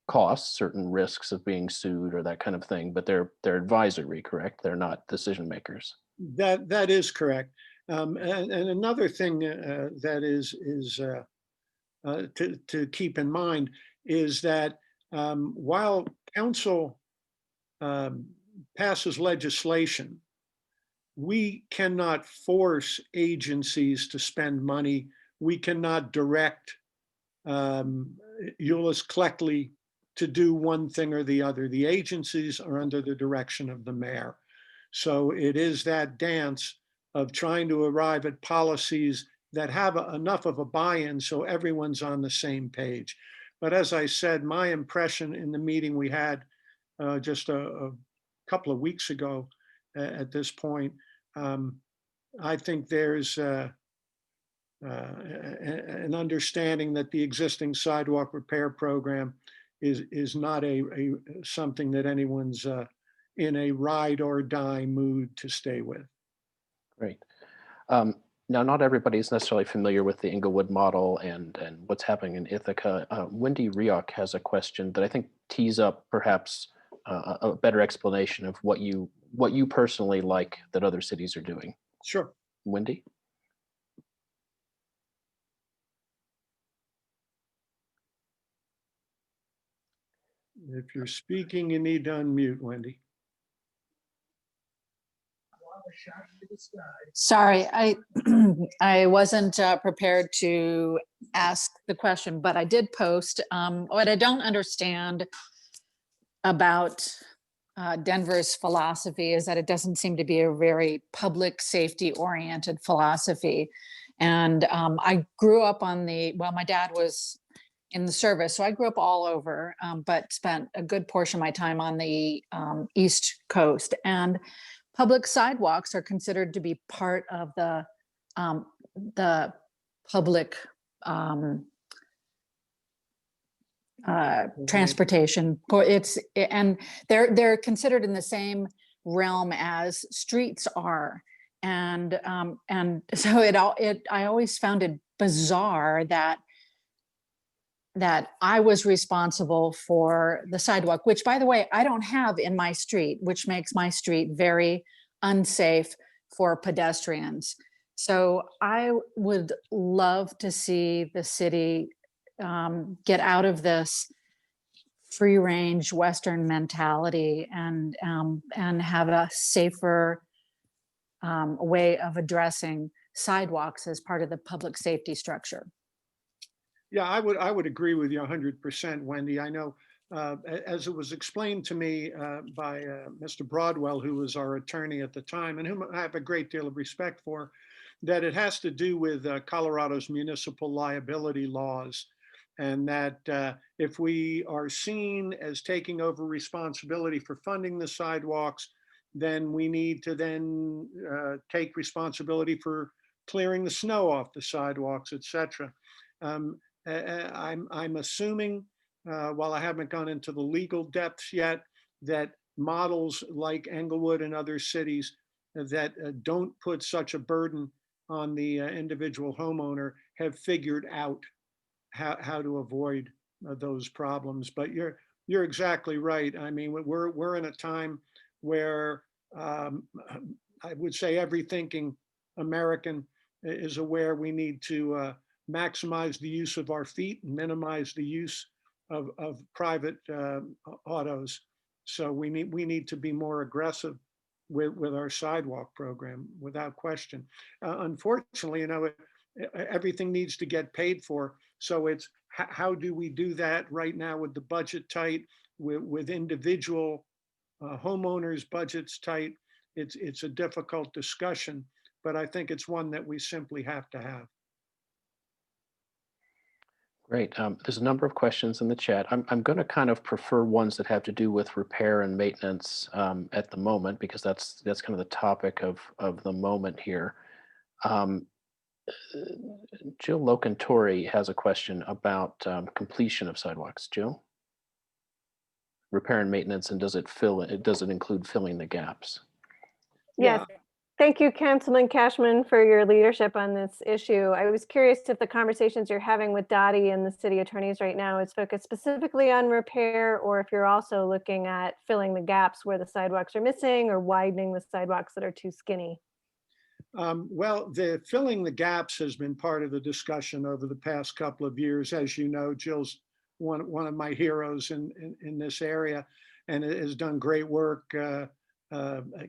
costs, certain risks of being sued or that kind of thing, but they're advisory, correct? They're not decision makers. That is correct. And another thing that is to keep in mind is that while council passes legislation, we cannot force agencies to spend money. We cannot direct Eulois, Cleckley to do one thing or the other. The agencies are under the direction of the mayor. So it is that dance of trying to arrive at policies that have enough of a buy-in so everyone's on the same page. But as I said, my impression in the meeting we had just a couple of weeks ago at this point, I think there's an understanding that the existing sidewalk repair program is not something that anyone's in a ride or die mood to stay with. Great. Now, not everybody is necessarily familiar with the Inglewood model and what's happening in Ithaca. Wendy Rioch has a question that I think tees up perhaps a better explanation of what you personally like that other cities are doing. Sure. Wendy? If you're speaking, you need to unmute, Wendy. Sorry, I wasn't prepared to ask the question, but I did post. What I don't understand about Denver's philosophy is that it doesn't seem to be a very public safety oriented philosophy. And I grew up on my dad was in the service, so I grew up all over, but spent a good portion of my time on the East Coast. And public sidewalks are considered to be part of the public transportation. And they're considered in the same realm as streets are. And so I always found it bizarre that I was responsible for the sidewalk, which, by the way, I don't have in my street, which makes my street very unsafe for pedestrians. So I would love to see the city get out of this free range Western mentality and have a safer way of addressing sidewalks as part of the public safety structure. Yeah, I would agree with you 100%, Wendy. I know, as it was explained to me by Mr. Broadwell, who was our attorney at the time, and whom I have a great deal of respect for, that it has to do with Colorado's municipal liability laws, and that if we are seen as taking over responsibility for funding the sidewalks, then we need to then take responsibility for clearing the snow off the sidewalks, et cetera. I'm assuming, while I haven't gone into the legal depths yet, that models like Englewood and other cities that don't put such a burden on the individual homeowner have figured out how to avoid those problems. But you're exactly right. I mean, we're in a time where I would say every thinking American is aware we need to maximize the use of our feet and minimize the use of private autos. So we need to be more aggressive with our sidewalk program, without question. Unfortunately, everything needs to get paid for. So it's how do we do that right now with the budget tight, with individual homeowners' budgets tight? It's a difficult discussion, but I think it's one that we simply have to have. Great. There's a number of questions in the chat. I'm going to kind of prefer ones that have to do with repair and maintenance at the moment, because that's kind of the topic of the moment here. Jill Locantori has a question about completion of sidewalks. Jill? Repair and maintenance, and does it include filling the gaps? Yes. Thank you, Councilman Cashman, for your leadership on this issue. I was curious if the conversations you're having with DOTI and the city attorneys right now is focused specifically on repair, or if you're also looking at filling the gaps where the sidewalks are missing or widening the sidewalks that are too skinny. Well, the filling the gaps has been part of the discussion over the past couple of years. As you know, Jill's one of my heroes in this area, and has done great work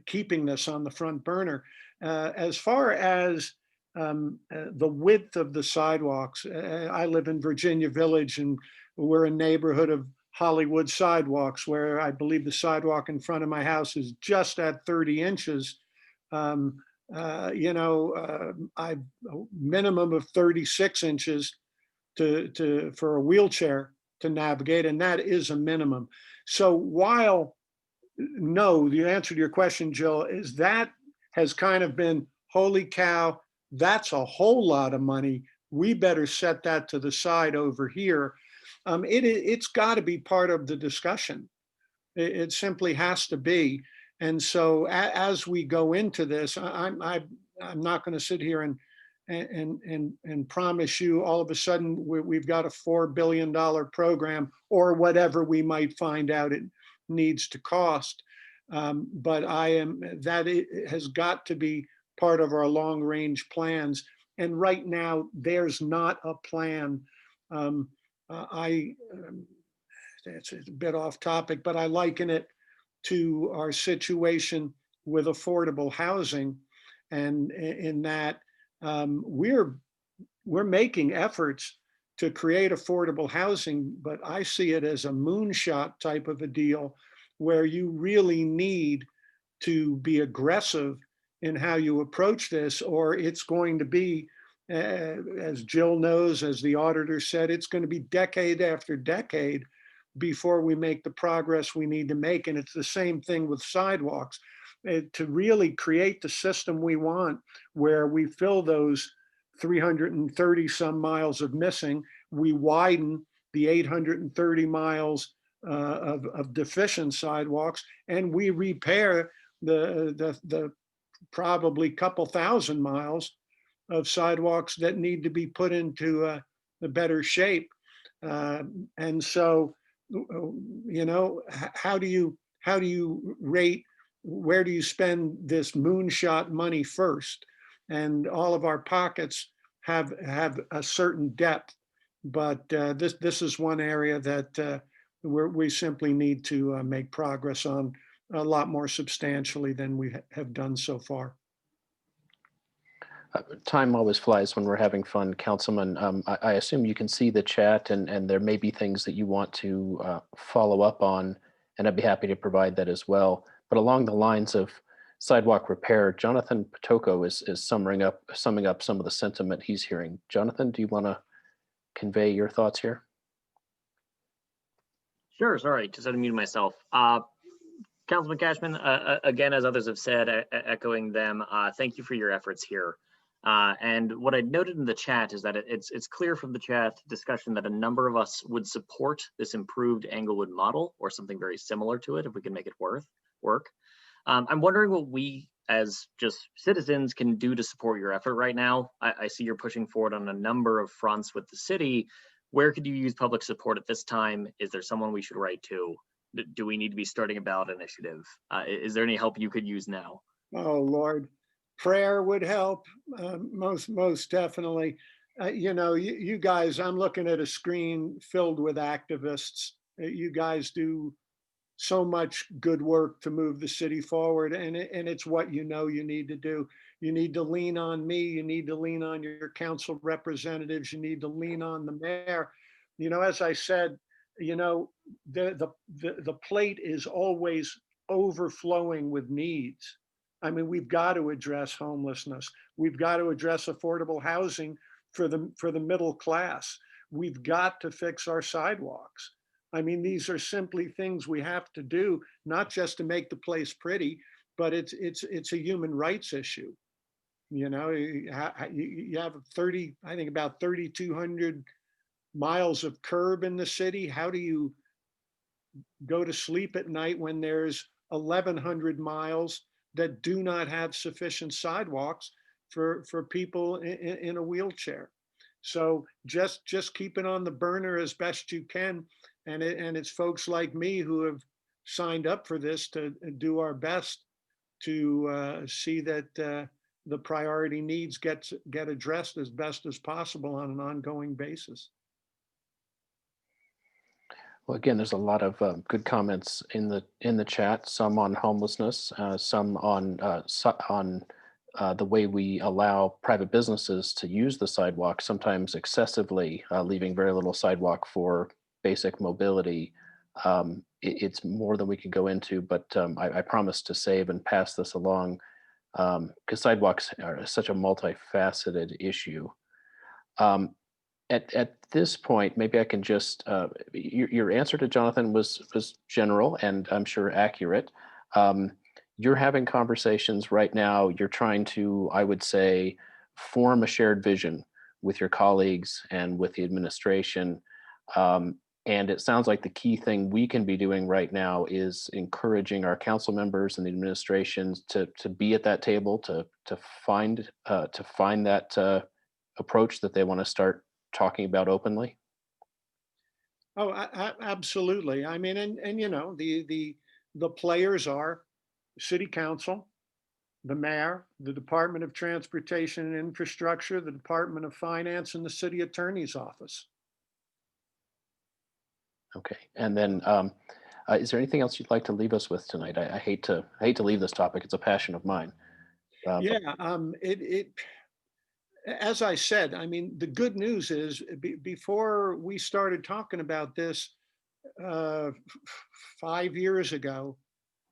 keeping this on the front burner. As far as the width of the sidewalks, I live in Virginia Village, and we're a neighborhood of Hollywood sidewalks, where I believe the sidewalk in front of my house is just at 30 inches. I minimum of 36 inches for a wheelchair to navigate, and that is a minimum. So while no, the answer to your question, Jill, is that has kind of been, holy cow, that's a whole lot of money. We better set that to the side over here. It's got to be part of the discussion. It simply has to be. And so as we go into this, I'm not going to sit here and promise you all of a sudden we've got a $4 billion program or whatever we might find out it needs to cost. But it has got to be part of our long range plans. And right now there's not a plan. It's a bit off topic, but I liken it to our situation with affordable housing, and in that we're making efforts to create affordable housing, but I see it as a moonshot type of a deal where you really need to be aggressive in how you approach this, or it's going to be, as Jill knows, as the auditor said, it's going to be decade after decade before we make the progress we need to make. And it's the same thing with sidewalks. To really create the system we want, where we fill those 330 some miles of missing, we widen the 830 miles of deficient sidewalks, and we repair the probably couple thousand miles of sidewalks that need to be put into a better shape. And so, how do you rate, where do you spend this moonshot money first? And all of our pockets have a certain depth, but this is one area that we simply need to make progress on a lot more substantially than we have done so far. Time always flies when we're having fun, Councilman. I assume you can see the chat, and there may be things that you want to follow up on, and I'd be happy to provide that as well. But along the lines of sidewalk repair, Jonathan Potoko is summing up some of the sentiment he's hearing. Jonathan, do you want to convey your thoughts here? Sure, sorry, just unmuted myself. Councilman Cashman, again, as others have said, echoing them, thank you for your efforts here. And what I noted in the chat is that it's clear from the chat discussion that a number of us would support this improved Englewood model or something very similar to it if we can make it work. I'm wondering what we as just citizens can do to support your effort right now. I see you're pushing forward on a number of fronts with the city. Where could you use public support at this time? Is there someone we should write to? Do we need to be starting a ballot initiative? Is there any help you could use now? Oh, Lord. Prayer would help, most definitely. You guys, I'm looking at a screen filled with activists. You guys do so much good work to move the city forward, and it's what you need to do. You need to lean on me. You need to lean on your council representatives. You need to lean on the mayor. As I said, the plate is always overflowing with needs. I mean, we've got to address homelessness. We've got to address affordable housing for the middle class. We've got to fix our sidewalks. I mean, these are simply things we have to do, not just to make the place pretty, but it's a human rights issue. You have about 3,200 miles of curb in the city. How do you go to sleep at night when there's 1,100 miles that do not have sufficient sidewalks for people in a wheelchair. So just keep it on the burner as best you can. And it's folks like me who have signed up for this to do our best to see that the priority needs get addressed as best as possible on an ongoing basis. Well, again, there's a lot of good comments in the chat. Some on homelessness, some on the way we allow private businesses to use the sidewalk, sometimes excessively, leaving very little sidewalk for basic mobility. It's more than we can go into, but I promise to save and pass this along because sidewalks are such a multifaceted issue. At this point, maybe I can just your answer to Jonathan was general and I'm sure accurate. You're having conversations right now. You're trying to, I would say, form a shared vision with your colleagues and with the administration. And it sounds like the key thing we can be doing right now is encouraging our council members and the administrations to be at that table to find that approach that they want to start talking about openly. Oh, absolutely. I mean, and you know, the players are city council, the mayor, the Department of Transportation and Infrastructure, the Department of Finance, and the city attorney's office. Okay, and then is there anything else you'd like to leave us with tonight? I hate to leave this topic. It's a passion of mine. Yeah, as I said, I mean, the good news is before we started talking about this 5 years ago,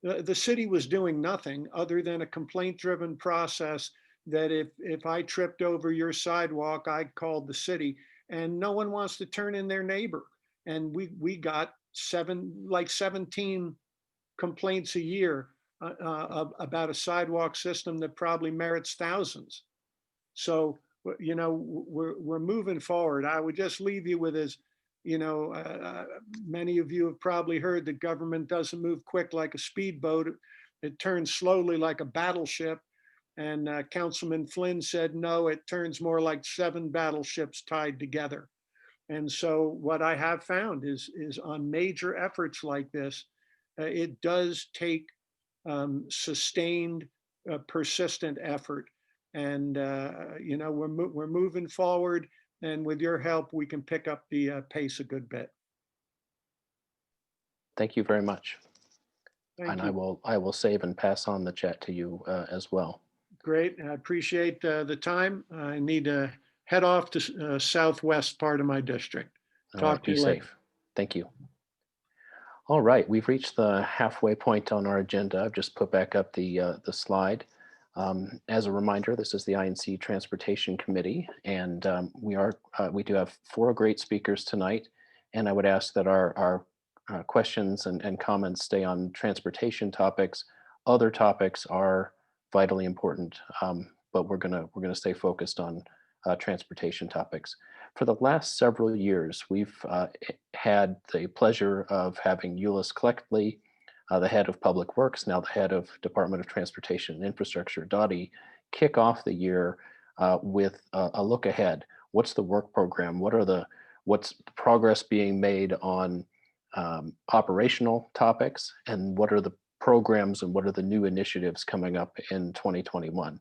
the city was doing nothing other than a complaint-driven process that if I tripped over your sidewalk, I called the city, and no one wants to turn in their neighbor. And we got 17 complaints a year about a sidewalk system that probably merits thousands. So, you know, we're moving forward. I would just leave you with this, you know, many of you have probably heard that government doesn't move quick like a speedboat. It turns slowly like a battleship. And Councilman Flynn said, no, it turns more like 7 battleships tied together. And so what I have found is on major efforts like this, it does take sustained, persistent effort. And you know, we're moving forward, and with your help, we can pick up the pace a good bit. Thank you very much. Thank And you. I will save and pass on the chat to you as well. Great. I appreciate the time. I need to head off to southwest part of my district. All Talk right, to be you later. safe. Thank you. All right, we've reached the halfway point on our agenda. I've just put back up the slide. As a reminder, this is the INC Transportation Committee, and we do have 4 great speakers tonight. And I would ask that our questions and comments stay on transportation topics. Other topics are vitally important, but we're gonna stay focused on transportation topics. For the last several years, we've had the pleasure of having Eulois Cleckley, the head of Public Works, now the head of Department of Transportation and Infrastructure, DOTI, kick off the year with a look ahead. What's the work program? What's the progress being made on operational topics, and what are the programs and what are the new initiatives coming up in 2021?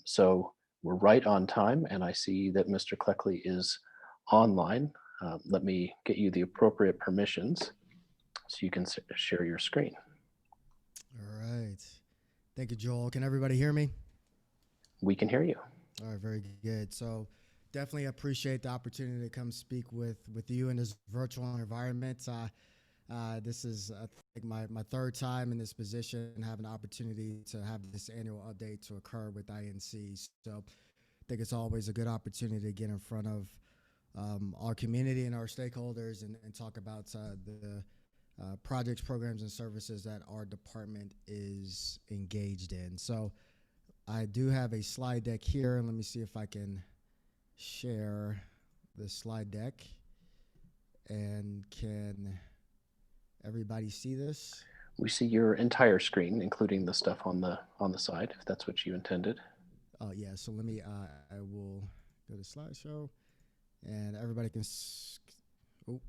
So we're right on time, and I see that Mr. Cleckley is online. Let me get you the appropriate permissions so you can share your screen. All right. Thank you, Joel. Can everybody hear me? We can hear you. All right, very good. So definitely appreciate the opportunity to come speak with you in this virtual environment. This is, I think, my 3rd time in this position and have an opportunity to have this annual update to occur with INC. So I think it's always a good opportunity to get in front of our community and our stakeholders and talk about the projects, programs, and services that our department is engaged in. So I do have a slide deck here. Let me see if I can share the slide deck. And can everybody see this? we see your entire screen, including the stuff on the side, if that's what you intended. Oh yeah, so let me, I will go to slideshow and everybody can, oh.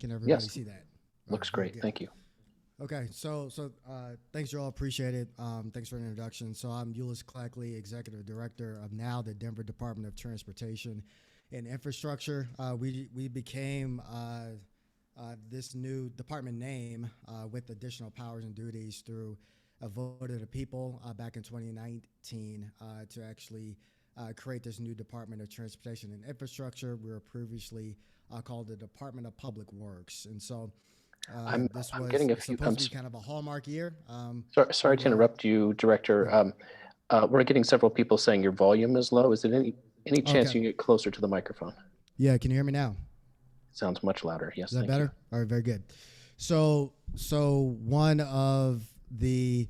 Can everybody Yes. see that? All Looks right, very great. good. Thank you. Okay, so thanks, Joel. Appreciate it. Thanks for the introduction. So I'm Eulois Cleckley, Executive Director of now the Denver Department of Transportation and Infrastructure. We became this new department name with additional powers and duties through a vote of the people back in 2019 to actually create this new Department of Transportation and Infrastructure. We were previously called the Department of Public Works, and so. I'm This was getting a few supposed to be kind of a hallmark year. Sorry to interrupt you, Director. We're getting several people saying your volume is low. Is there any chance Okay. you can get closer to the microphone? Yeah, can you hear me now? Sounds much louder. Yes, Is that thank better? you. All right, very good. So one of the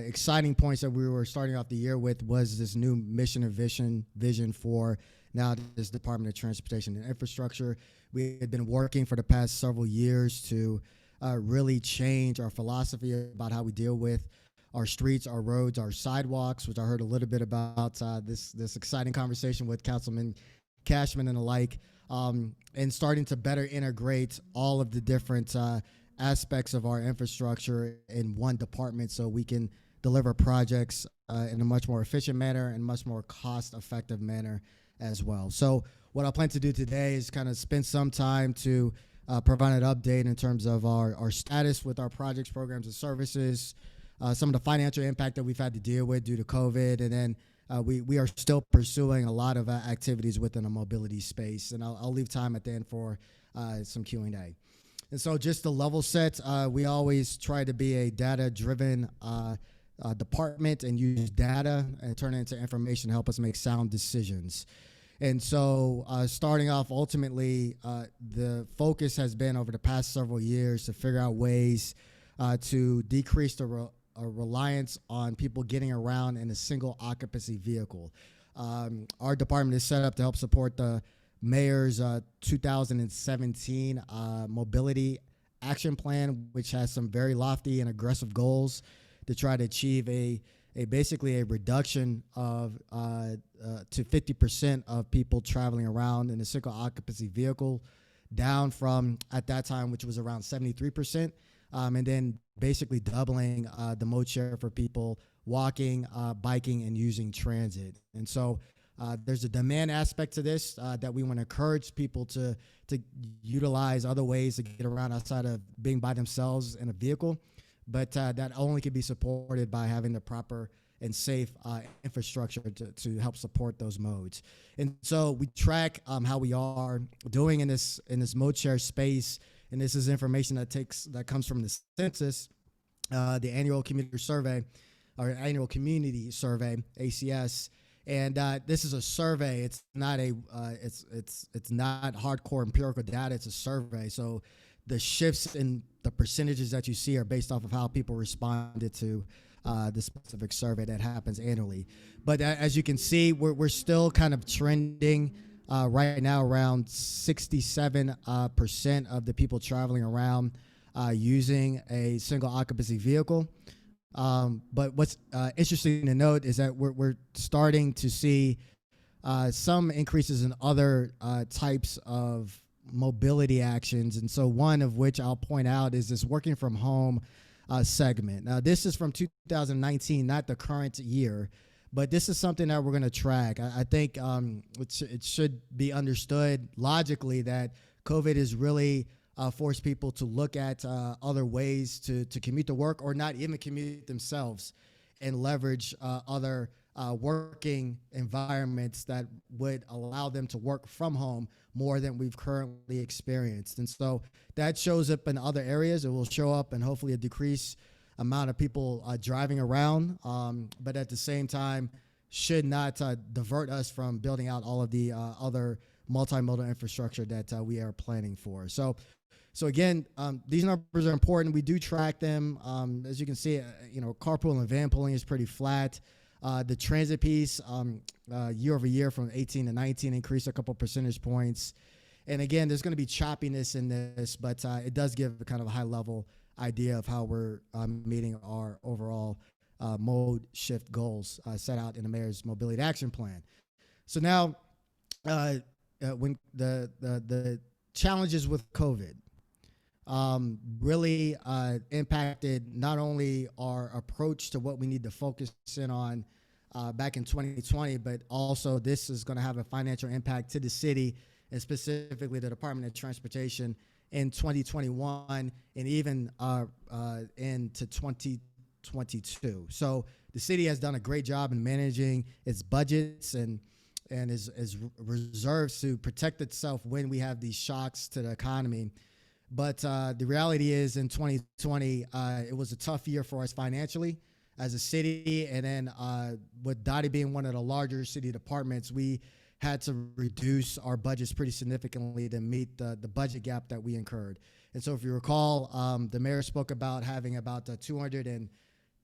exciting points that we were starting off the year with was this new mission and vision for now this Department of Transportation and Infrastructure. We had been working for the past several years to really change our philosophy about how we deal with our streets, our roads, our sidewalks, which I heard a little bit about this exciting conversation with Councilman Kashmann and the like, and starting to better integrate all of the different aspects of our infrastructure in one department so we can deliver projects in a much more efficient manner and much more cost-effective manner as well. So what I plan to do today is kind of spend some time to provide an update in terms of our status with our projects, programs, and services, some of the financial impact that we've had to deal with due to COVID, and then we are still pursuing a lot of activities within a mobility space. And I'll leave time at the end for some Q&A. And so just to level set, we always try to be a data-driven department and use data and turn it into information to help us make sound decisions. And so starting off, ultimately, the focus has been over the past several years to figure out ways to decrease the reliance on people getting around in a single occupancy vehicle. Our department is set up to help support the mayor's 2017 mobility action plan, which has some very lofty and aggressive goals to try to achieve basically a reduction of to 50% of people traveling around in a single occupancy vehicle, down from at that time, which was around 73%, and then basically doubling the mode share for people walking, biking, and using transit. And so there's a demand aspect to this that we want to encourage people to utilize other ways to get around outside of being by themselves in a vehicle. But that only can be supported by having the proper and safe infrastructure to help support those modes. And so we track how we are doing in this mode share space. And this is information that comes from the census, the annual community survey, or annual community survey, ACS. And this is a survey. It's not it's not hardcore empirical data. It's a survey. So the shifts in the percentages that you see are based off of how people responded to the specific survey that happens annually. But as you can see, we're still kind of trending right now around 67% of the people traveling around using a single occupancy vehicle. But what's interesting to note is that we're starting to see some increases in other types of mobility actions. And so one of which I'll point out is this working from home segment. Now, this is from 2019, not the current year, but this is something that we're going to track. I think it should be understood logically that COVID has really forced people to look at other ways to commute to work, or not even commute themselves, and leverage other working environments that would allow them to work from home more than we've currently experienced. And so that shows up in other areas. It will show up in hopefully a decreased amount of people driving around, but at the same time should not divert us from building out all of the other multimodal infrastructure that we are planning for. So again, these numbers are important. We do track them. As you can see, carpool and van pooling is pretty flat. The transit piece, year over year from 18 to 19, increased a couple percentage points. And again, there's going to be choppiness in this, but it does give a kind of a high level idea of how we're meeting our overall mode shift goals set out in the mayor's mobility action plan. So now, when the challenges with COVID really impacted not only our approach to what we need to focus in on back in 2020, but also this is going to have a financial impact to the city and specifically the Department of Transportation in 2021 and even into 2022. So the city has done a great job in managing its budgets and is reserved to protect itself when we have these shocks to the economy. But the reality is in 2020, it was a tough year for us financially as a city. And then with DOTI being one of the larger city departments, we had to reduce our budgets pretty significantly to meet the budget gap that we incurred. And so if you recall, the mayor spoke about having about a $225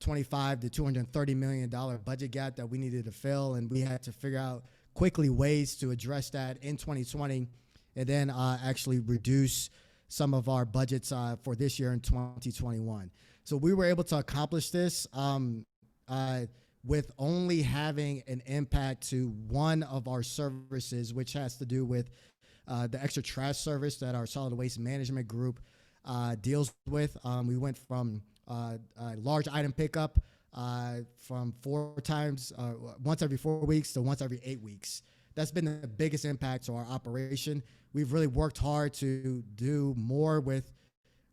to $230 million budget gap that we needed to fill. And we had to figure out quickly ways to address that in 2020 and then actually reduce some of our budgets for this year in 2021. So we were able to accomplish this with only having an impact to one of our services, which has to do with the extra trash service that our solid waste management group deals with. We went from large item pickup from once every 4 weeks to once every 8 weeks. That's been the biggest impact to our operation. We've really worked hard to do more with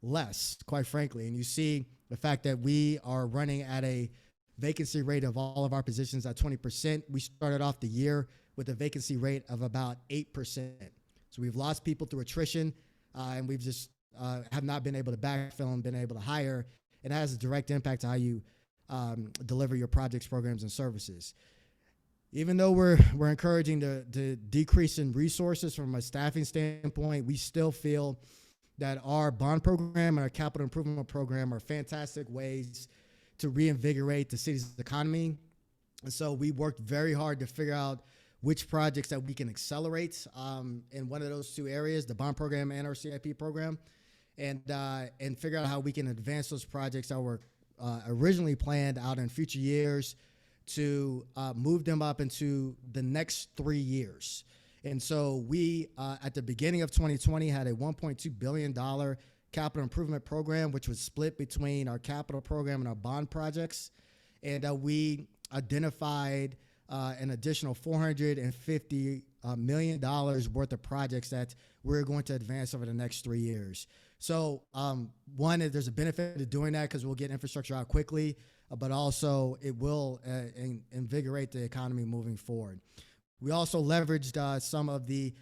less, quite frankly. And you see the fact that we are running at a vacancy rate of all of our positions at 20%. We started off the year with a vacancy rate of about 8%. So we've lost people through attrition, and we've just have not been able to backfill and been able to hire. It has a direct impact to how you deliver your projects, programs, and services. Even though we're encouraging the decrease in resources from a staffing standpoint, we still feel that our bond program and our capital improvement program are fantastic ways to reinvigorate the city's economy. And so we worked very hard to figure out which projects that we can accelerate in one of those two areas, the bond program and our CIP program, and figure out how we can advance those projects that were originally planned out in future years to move them up into the next 3 years. And so we, at the beginning of 2020, had a $1.2 billion capital improvement program, which was split between our capital program and our bond projects. And we identified an additional $450 million worth of projects that we're going to advance over the next 3 years. So one, there's a benefit to doing that because we'll get infrastructure out quickly, but also it will invigorate the economy moving forward. We also leveraged some of the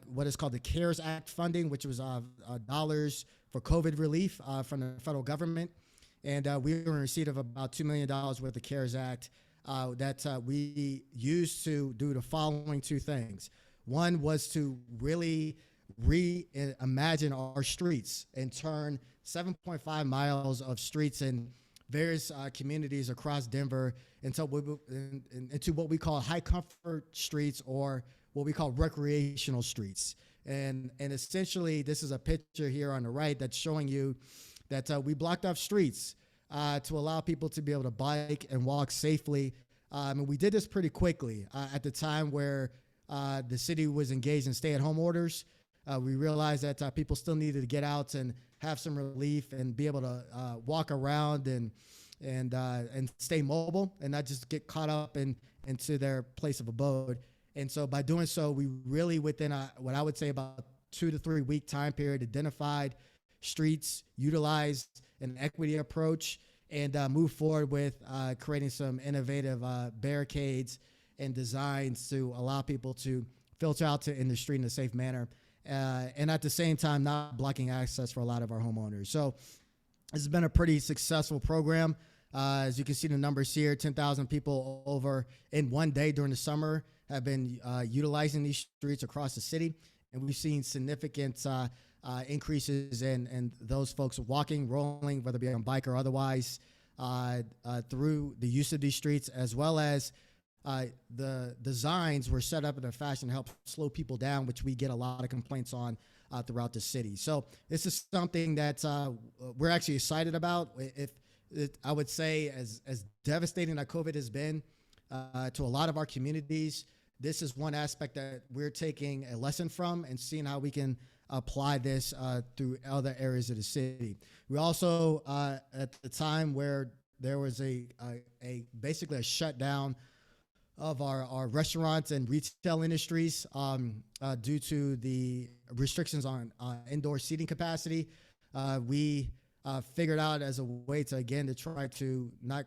what is called the CARES Act funding, which was dollars for COVID relief from the federal government. And we were in receipt of about $2 million worth of CARES Act that we used to do the following two things. One was to really reimagine our streets and turn 7.5 miles of streets in various communities across Denver into what we call high comfort streets, or what we call recreational streets. And essentially, this is a picture here on the right that's showing you that we blocked off streets to allow people to be able to bike and walk safely. And we did this pretty quickly at the time where the city was engaged in stay-at-home orders. We realized that people still needed to get out and have some relief and be able to walk around and stay mobile and not just get caught up into their place of abode. And so by doing so, we really, within what I would say about 2 to 3 week time period, identified streets, utilized an equity approach, and moved forward with creating some innovative barricades and designs to allow people to filter out in the street in a safe manner. And at the same time, not blocking access for a lot of our homeowners. So this has been a pretty successful program. As you can see the numbers here, 10,000 people over in one day during the summer have been utilizing these streets across the city. And we've seen significant increases in those folks walking, rolling, whether it be on bike or otherwise, through the use of these streets, as well as the designs were set up in a fashion to help slow people down, which we get a lot of complaints on throughout the city. So this is something that we're actually excited about. I would say as devastating that COVID has been to a lot of our communities, this is one aspect that we're taking a lesson from and seeing how we can apply this through other areas of the city. We also, at the time where there was basically a shutdown of our restaurants and retail industries due to the restrictions on indoor seating capacity, we figured out as a way to, again, to try to not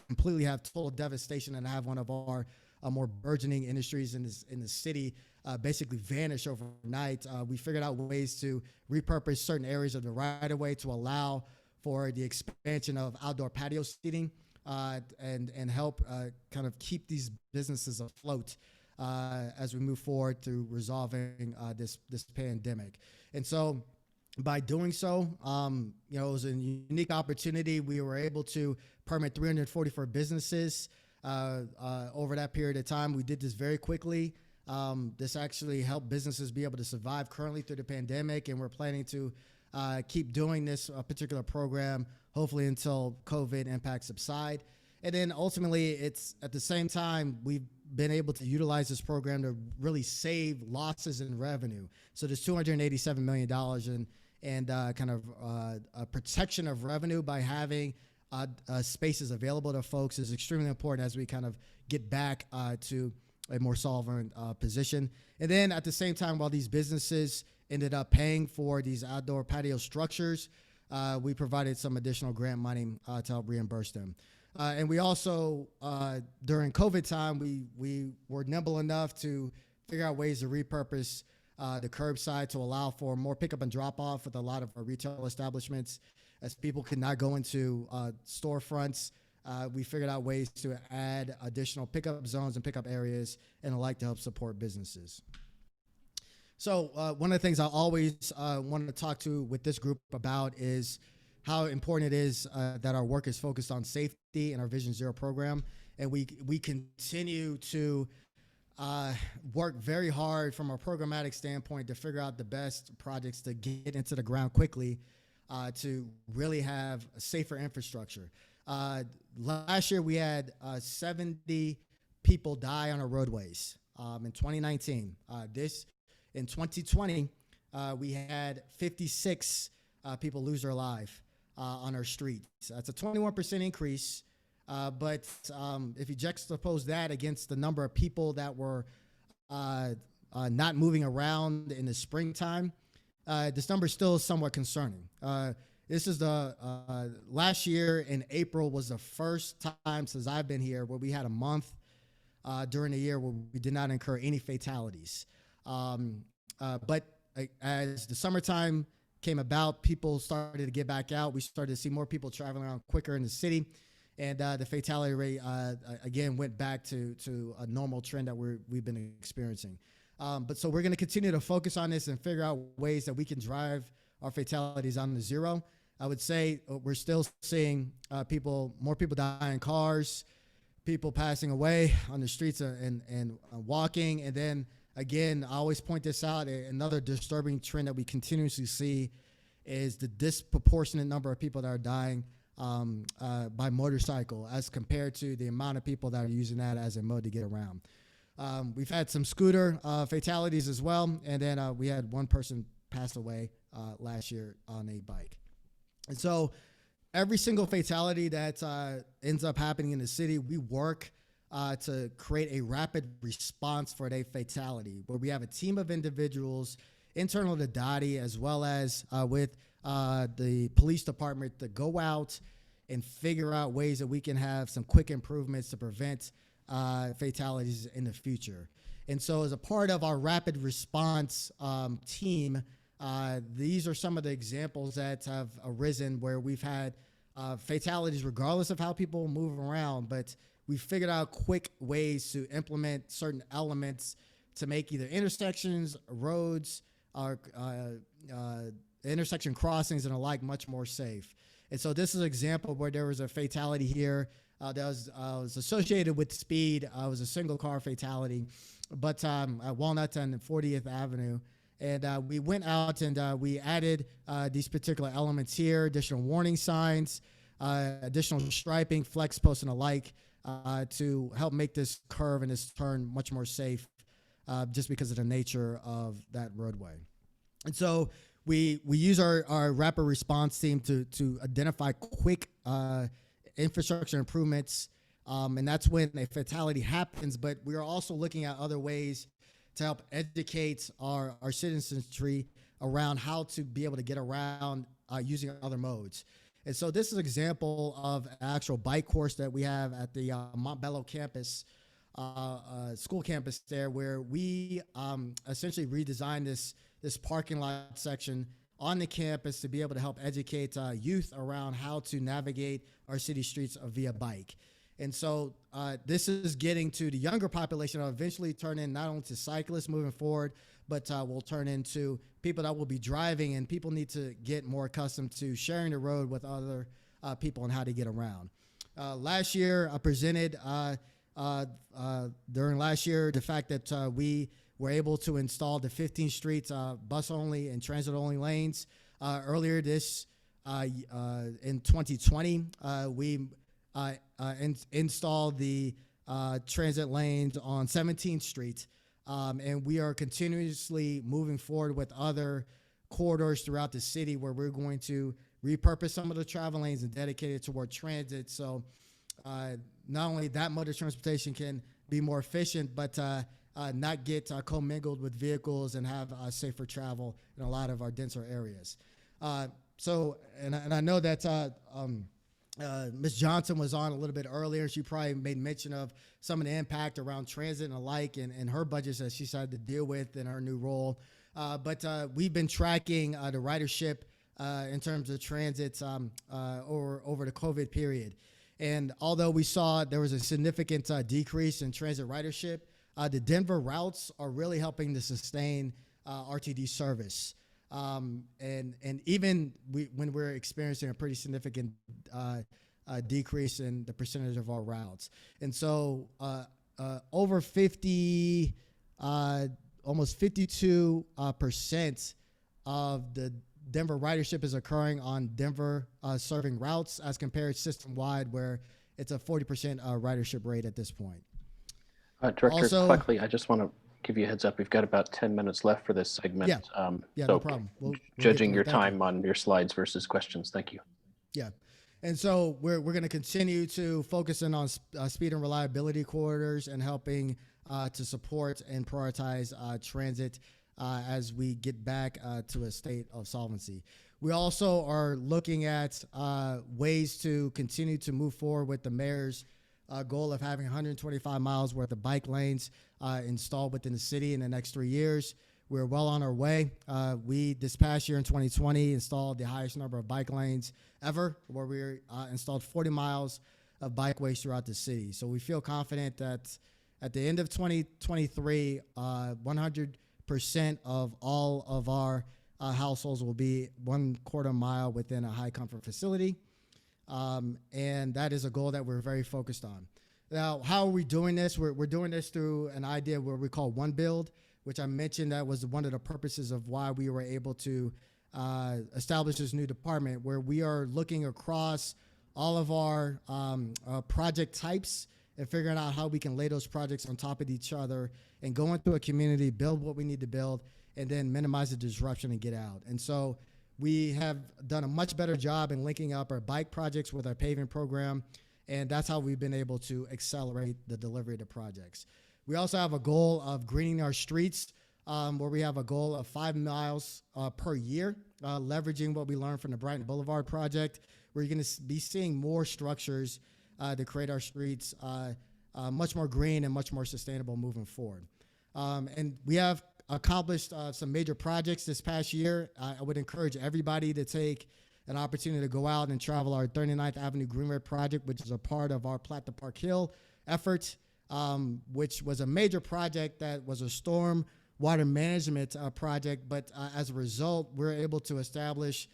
completely have total devastation and have one of our more burgeoning industries in the city basically vanish overnight. We figured out ways to repurpose certain areas of the right-of-way to allow for the expansion of outdoor patio seating and help kind of keep these businesses afloat as we move forward through resolving this pandemic. And so by doing so, it was a unique opportunity. We were able to permit 344 businesses over that period of time. We did this very quickly. This actually helped businesses be able to survive currently through the pandemic, and we're planning to keep doing this particular program, hopefully until COVID impacts subside. And then ultimately, it's at the same time, we've been able to utilize this program to really save losses in revenue. So there's $287 million and kind of a protection of revenue by having spaces available to folks is extremely important as we kind of get back to a more solvent position. And then at the same time, while these businesses ended up paying for these outdoor patio structures, we provided some additional grant money to help reimburse them. And we also, during COVID time, we were nimble enough to figure out ways to repurpose the curbside to allow for more pickup and drop off with a lot of our retail establishments. As people could not go into storefronts, we figured out ways to add additional pickup zones and pickup areas and the like to help support businesses. So one of the things I always want to talk to with this group about is how important it is that our work is focused on safety in our Vision Zero program. And we continue to work very hard from a programmatic standpoint to figure out the best projects to get into the ground quickly to really have a safer infrastructure. Last year, we had 70 people die on our roadways in 2019. In 2020, we had 56 people lose their life on our streets. That's a 21% increase. But if you juxtapose that against the number of people that were not moving around in the springtime, this number is still somewhat concerning. This is the last year in April was the first time since I've been here where we had a month during the year where we did not incur any fatalities. But as the summertime came about, people started to get back out. We started to see more people traveling around quicker in the city. And the fatality rate, again, went back to a normal trend that we've been experiencing. But so we're going to continue to focus on this and figure out ways that we can drive our fatalities down to zero. I would say we're still seeing more people die in cars, people passing away on the streets and walking. And then, again, I always point this out, another disturbing trend that we continuously see is the disproportionate number of people that are dying by motorcycle as compared to the amount of people that are using that as a mode to get around. We've had some scooter fatalities as well, and then we had one person pass away last year on a bike. And so every single fatality that ends up happening in the city, we work to create a rapid response for a fatality where we have a team of individuals internal to DOTI as well as with the police department to go out and figure out ways that we can have some quick improvements to prevent fatalities in the future. And so as a part of our rapid response team, these are some of the examples that have arisen where we've had fatalities regardless of how people move around, but we figured out quick ways to implement certain elements to make either intersections, roads, or intersection crossings and the like much more safe. And so this is an example where there was a fatality here that was associated with speed. It was a single car fatality, but at Walnut and 40th Avenue. And we went out and we added these particular elements here, additional warning signs, additional striping, flex posts, and the like to help make this curve and this turn much more safe just because of the nature of that roadway. And so we use our rapid response team to identify quick infrastructure improvements, and that's when a fatality happens. But we are also looking at other ways to help educate our citizenry around how to be able to get around using other modes. And so this is an example of an actual bike course that we have at the Montbello campus, school campus there, where we essentially redesigned this parking lot section on the campus to be able to help educate youth around how to navigate our city streets via bike. And so this is getting to the younger population that will eventually turn in not only to cyclists moving forward, but will turn into people that will be driving, and people need to get more accustomed to sharing the road with other people and how to get around. Last year, I presented during last year the fact that we were able to install the 15 streets bus-only and transit-only lanes. Earlier this in 2020, we installed the transit lanes on 17th Street, and we are continuously moving forward with other corridors throughout the city where we're going to repurpose some of the travel lanes and dedicate it toward transit. So not only that mode of transportation can be more efficient, but not get commingled with vehicles and have safer travel in a lot of our denser areas. And I know that Ms. Johnson was on a little bit earlier. She probably made mention of some of the impact around transit and the like and her budgets that she's had to deal with in her new role. But we've been tracking the ridership in terms of transit over the COVID period. And although we saw there was a significant decrease in transit ridership, the Denver routes are really helping to sustain RTD service. And even when we're experiencing a pretty significant decrease in the percentage of our routes. And so over 50, almost 52% of the Denver ridership is occurring on Denver serving routes as compared system-wide, where it's a 40% ridership rate at this point. Director Also, Cleckley, I just want to give you a heads up. We've got about 10 minutes left for this segment. Yeah, so no problem. We'll judging get your to it. Thank time on your slides versus questions. Thank you. Yeah. And so we're going to continue to focus in on speed and reliability corridors and helping to support and prioritize transit as we get back to a state of solvency. We also are looking at ways to continue to move forward with the mayor's goal of having 125 miles worth of bike lanes installed within the city in the next 3 years. We're well on our way. We, this past year in 2020, installed the highest number of bike lanes ever, where we installed 40 miles of bikeways throughout the city. So we feel confident that at the end of 2023, 100% of all of our households will be 1/4 mile within a high comfort facility. And that is a goal that we're very focused on. Now, how are we doing this? We're doing this through an idea where we call One Build, which I mentioned that was one of the purposes of why we were able to establish this new department, where we are looking across all of our project types and figuring out how we can lay those projects on top of each other and go into a community, build what we need to build, and then minimize the disruption and get out. And so we have done a much better job in linking up our bike projects with our paving program, and that's how we've been able to accelerate the delivery of the projects. We also have a goal of greening our streets, where we have a goal of 5 miles per year, leveraging what we learned from the Brighton Boulevard project. We're going to be seeing more structures to create our streets much more green and much more sustainable moving forward. And we have accomplished some major projects this past year. I would encourage everybody to take an opportunity to go out and travel our 39th Avenue Greenway project, which is a part of our Plat to Park Hill effort, which was a major project that was a storm water management project. But as a result, we're able to establish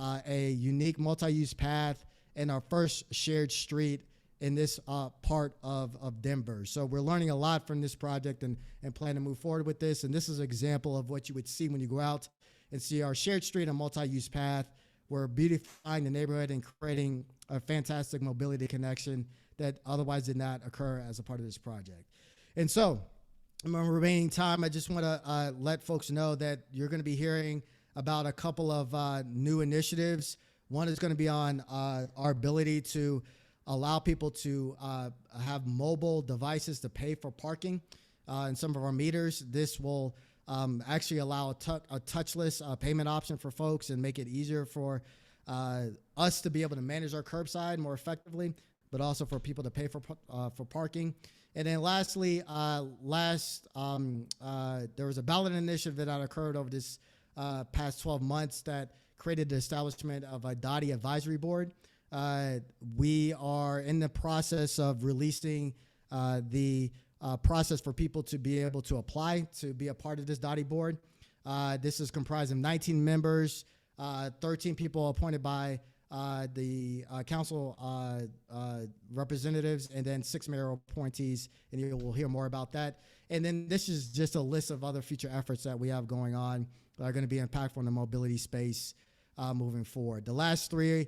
a unique multi-use path and our first shared street in this part of Denver. So we're learning a lot from this project and plan to move forward with this. And this is an example of what you would see when you go out and see our shared street and multi-use path. We're beautifying the neighborhood and creating a fantastic mobility connection that otherwise did not occur as a part of this project. And so in my remaining time, I just want to let folks know that you're going to be hearing about a couple of new initiatives. One is going to be on our ability to allow people to have mobile devices to pay for parking in some of our meters. This will actually allow a touchless payment option for folks and make it easier for us to be able to manage our curbside more effectively, but also for people to pay for parking. And then lastly, there was a ballot initiative that occurred over this past 12 months that created the establishment of a DOTI advisory board. We are in the process of releasing the process for people to be able to apply to be a part of this DOTI board. This is comprised of 19 members, 13 people appointed by the council representatives, and then 6 mayor appointees, and you will hear more about that. And then this is just a list of other future efforts that we have going on that are going to be impactful in the mobility space moving forward. The last 3,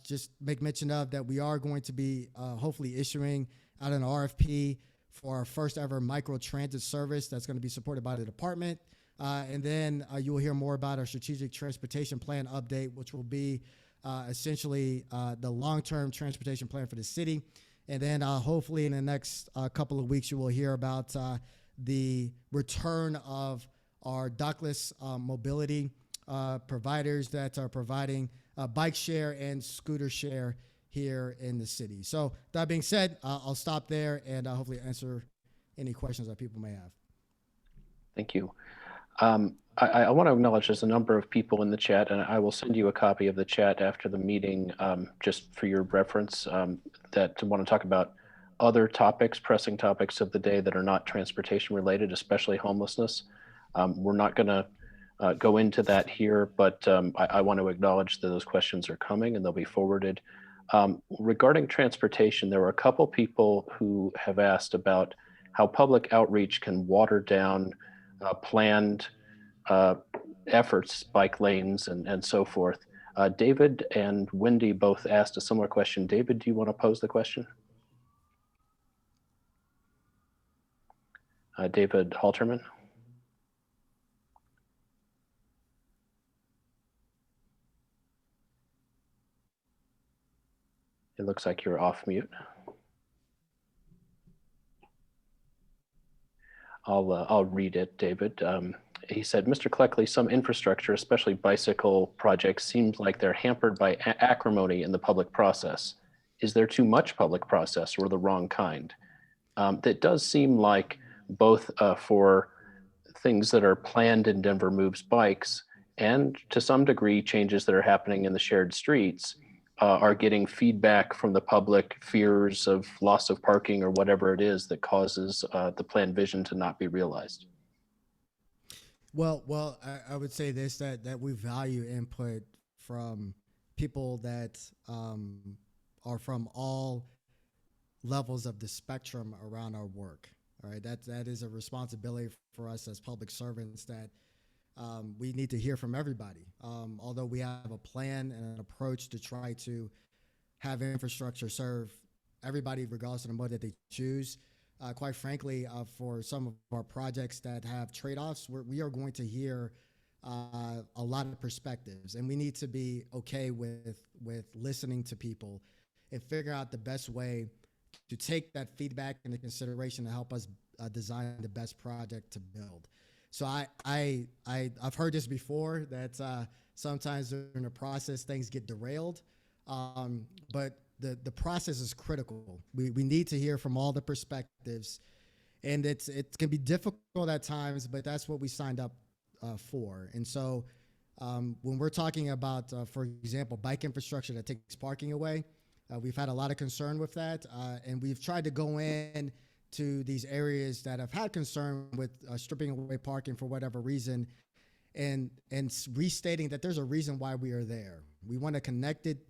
just make mention of that we are going to be hopefully issuing out an RFP for our first ever micro transit service that's going to be supported by the department. And then you will hear more about our strategic transportation plan update, which will be essentially the long-term transportation plan for the city. And then hopefully in the next couple of weeks, you will hear about the return of our dockless mobility providers that are providing bike share and scooter share here in the city. So that being said, I'll stop there and hopefully answer any questions that people may have. Thank you. I want to acknowledge there's a number of people in the chat, and I will send you a copy of the chat after the meeting just for your reference that want to talk about other topics, pressing topics of the day that are not transportation related, especially homelessness. We're not going to go into that here, but I want to acknowledge that those questions are coming and they'll be forwarded. Regarding transportation, there were a couple people who have asked about how public outreach can water down planned efforts, bike lanes and so forth. David and Wendy both asked a similar question. David, do you want to pose the question? David Halterman. It looks like you're off mute. I'll read it, David. He said, Mr. Cleckley, some infrastructure, especially bicycle projects, seems like they're hampered by acrimony in the public process. Is there too much public process or the wrong kind? That does seem like both for things that are planned in Denver Moves Bikes and to some degree changes that are happening in the shared streets are getting feedback from the public, fears of loss of parking or whatever it is that causes the planned vision to not be realized. Well, I would say this, that we value input from people that are from all levels of the spectrum around our work. All right, that is a responsibility for us as public servants that we need to hear from everybody. Although we have a plan and an approach to try to have infrastructure serve everybody regardless of the mode that they choose. Quite frankly, for some of our projects that have trade-offs, we are going to hear a lot of perspectives, and we need to be okay with listening to people and figure out the best way to take that feedback into consideration to help us design the best project to build. So I've heard this before, that sometimes during the process things get derailed, but the process is critical. We need to hear from all the perspectives, and it can be difficult at times, but that's what we signed up for. And so when we're talking about, for example, bike infrastructure that takes parking away, we've had a lot of concern with that, and we've tried to go in to these areas that have had concern with stripping away parking for whatever reason, restating that there's a reason why we are there. We want a connected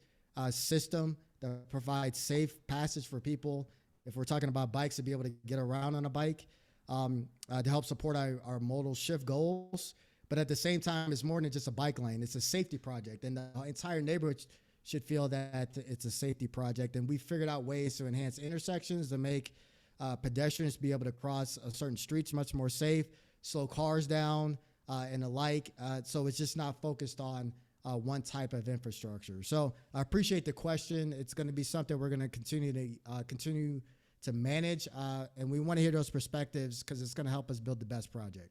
system that provides safe passage for people. If we're talking about bikes, to be able to get around on a bike, to help support our modal shift goals. But at the same time, it's more than just a bike lane. It's a safety project, and the entire neighborhood should feel that it's a safety project. And we figured out ways to enhance intersections to make pedestrians be able to cross certain streets much more safe, slow cars down, and the like. So it's just not focused on one type of infrastructure. So I appreciate the question. It's going to be something we're going to continue to manage, and we want to hear those perspectives because it's going to help us build the best project.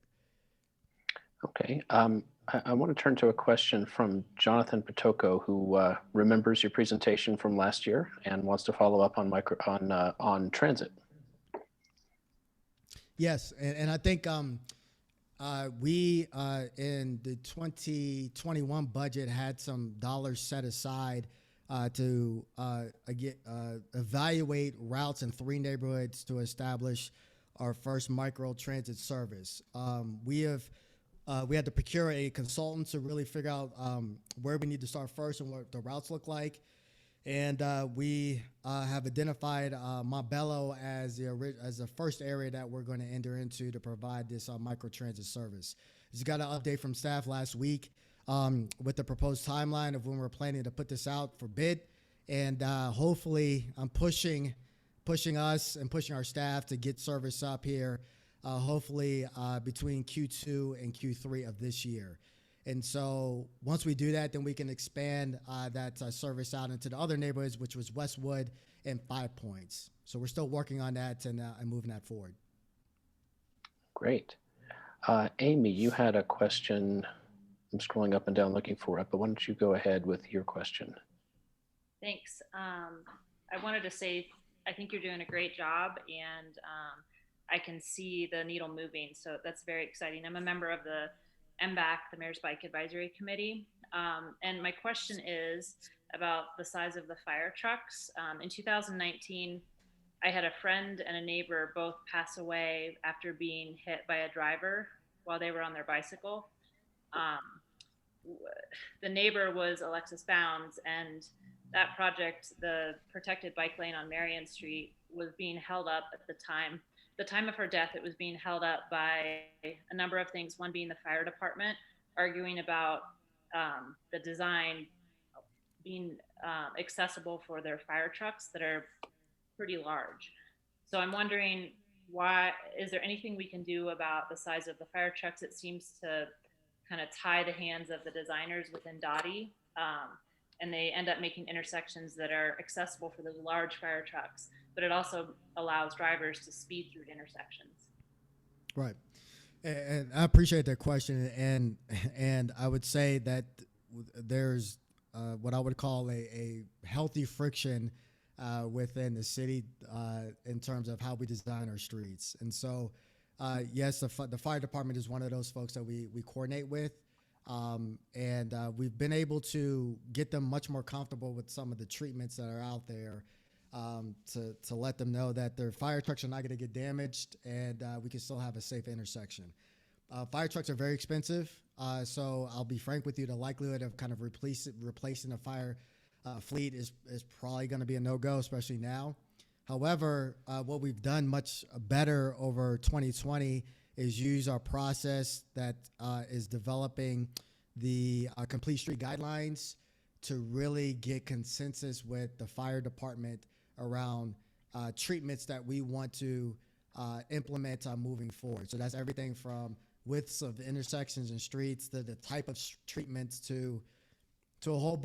Okay. I want to turn to a question from Jonathan Potoko, who remembers your presentation from last year and wants to follow up on transit. Yes, and I think we in the 2021 budget had some dollars set aside to evaluate routes in 3 neighborhoods to establish our first micro transit service. We had to procure a consultant to really figure out where we need to start first and what the routes look like. And we have identified Montbello as the first area that we're going to enter into to provide this micro transit service. Just got an update from staff last week with the proposed timeline of when we're planning to put this out for bid. And hopefully I'm pushing us and pushing our staff to get service up here, hopefully between Q2 and Q3 of this year. And so once we do that, then we can expand that service out into the other neighborhoods, which was Westwood and 5 Points. So we're still working on that and moving that forward. Great. Amy, you had a question. I'm scrolling up and down looking for it, but why don't you go ahead with your question? Thanks. I wanted to say, I think you're doing a great job, and I can see the needle moving. So that's very exciting. I'm a member of the MBAC, the Mayor's Bike Advisory Committee. And my question is about the size of the fire trucks. In 2019, I had a friend and a neighbor both pass away after being hit by a driver while they were on their bicycle. The neighbor was Alexis Bounds, and that project, the protected bike lane on Marion Street, was being held up at the time. The time of her death, it was being held up by a number of things, one being the fire department arguing about the design being accessible for their fire trucks that are pretty large. So I'm wondering, why is there anything we can do about the size of the fire trucks? It seems to kind of tie the hands of the designers within DOTI, and they end up making intersections that are accessible for those large fire trucks, but it also allows drivers to speed through intersections. Right. And I appreciate that question. And I would say that there's what I would call a healthy friction within the city in terms of how we design our streets. And so, yes, the fire department is one of those folks that we coordinate with. And we've been able to get them much more comfortable with some of the treatments that are out there to let them know that their fire trucks are not going to get damaged and we can still have a safe intersection. Fire trucks are very expensive, so I'll be frank with you, the likelihood of kind of replacing a fire fleet is probably going to be a no-go, especially now. However, what we've done much better over 2020 is use our process that is developing the complete street guidelines to really get consensus with the fire department around treatments that we want to implement moving forward. So that's everything from widths of intersections and streets to the type of treatments to a whole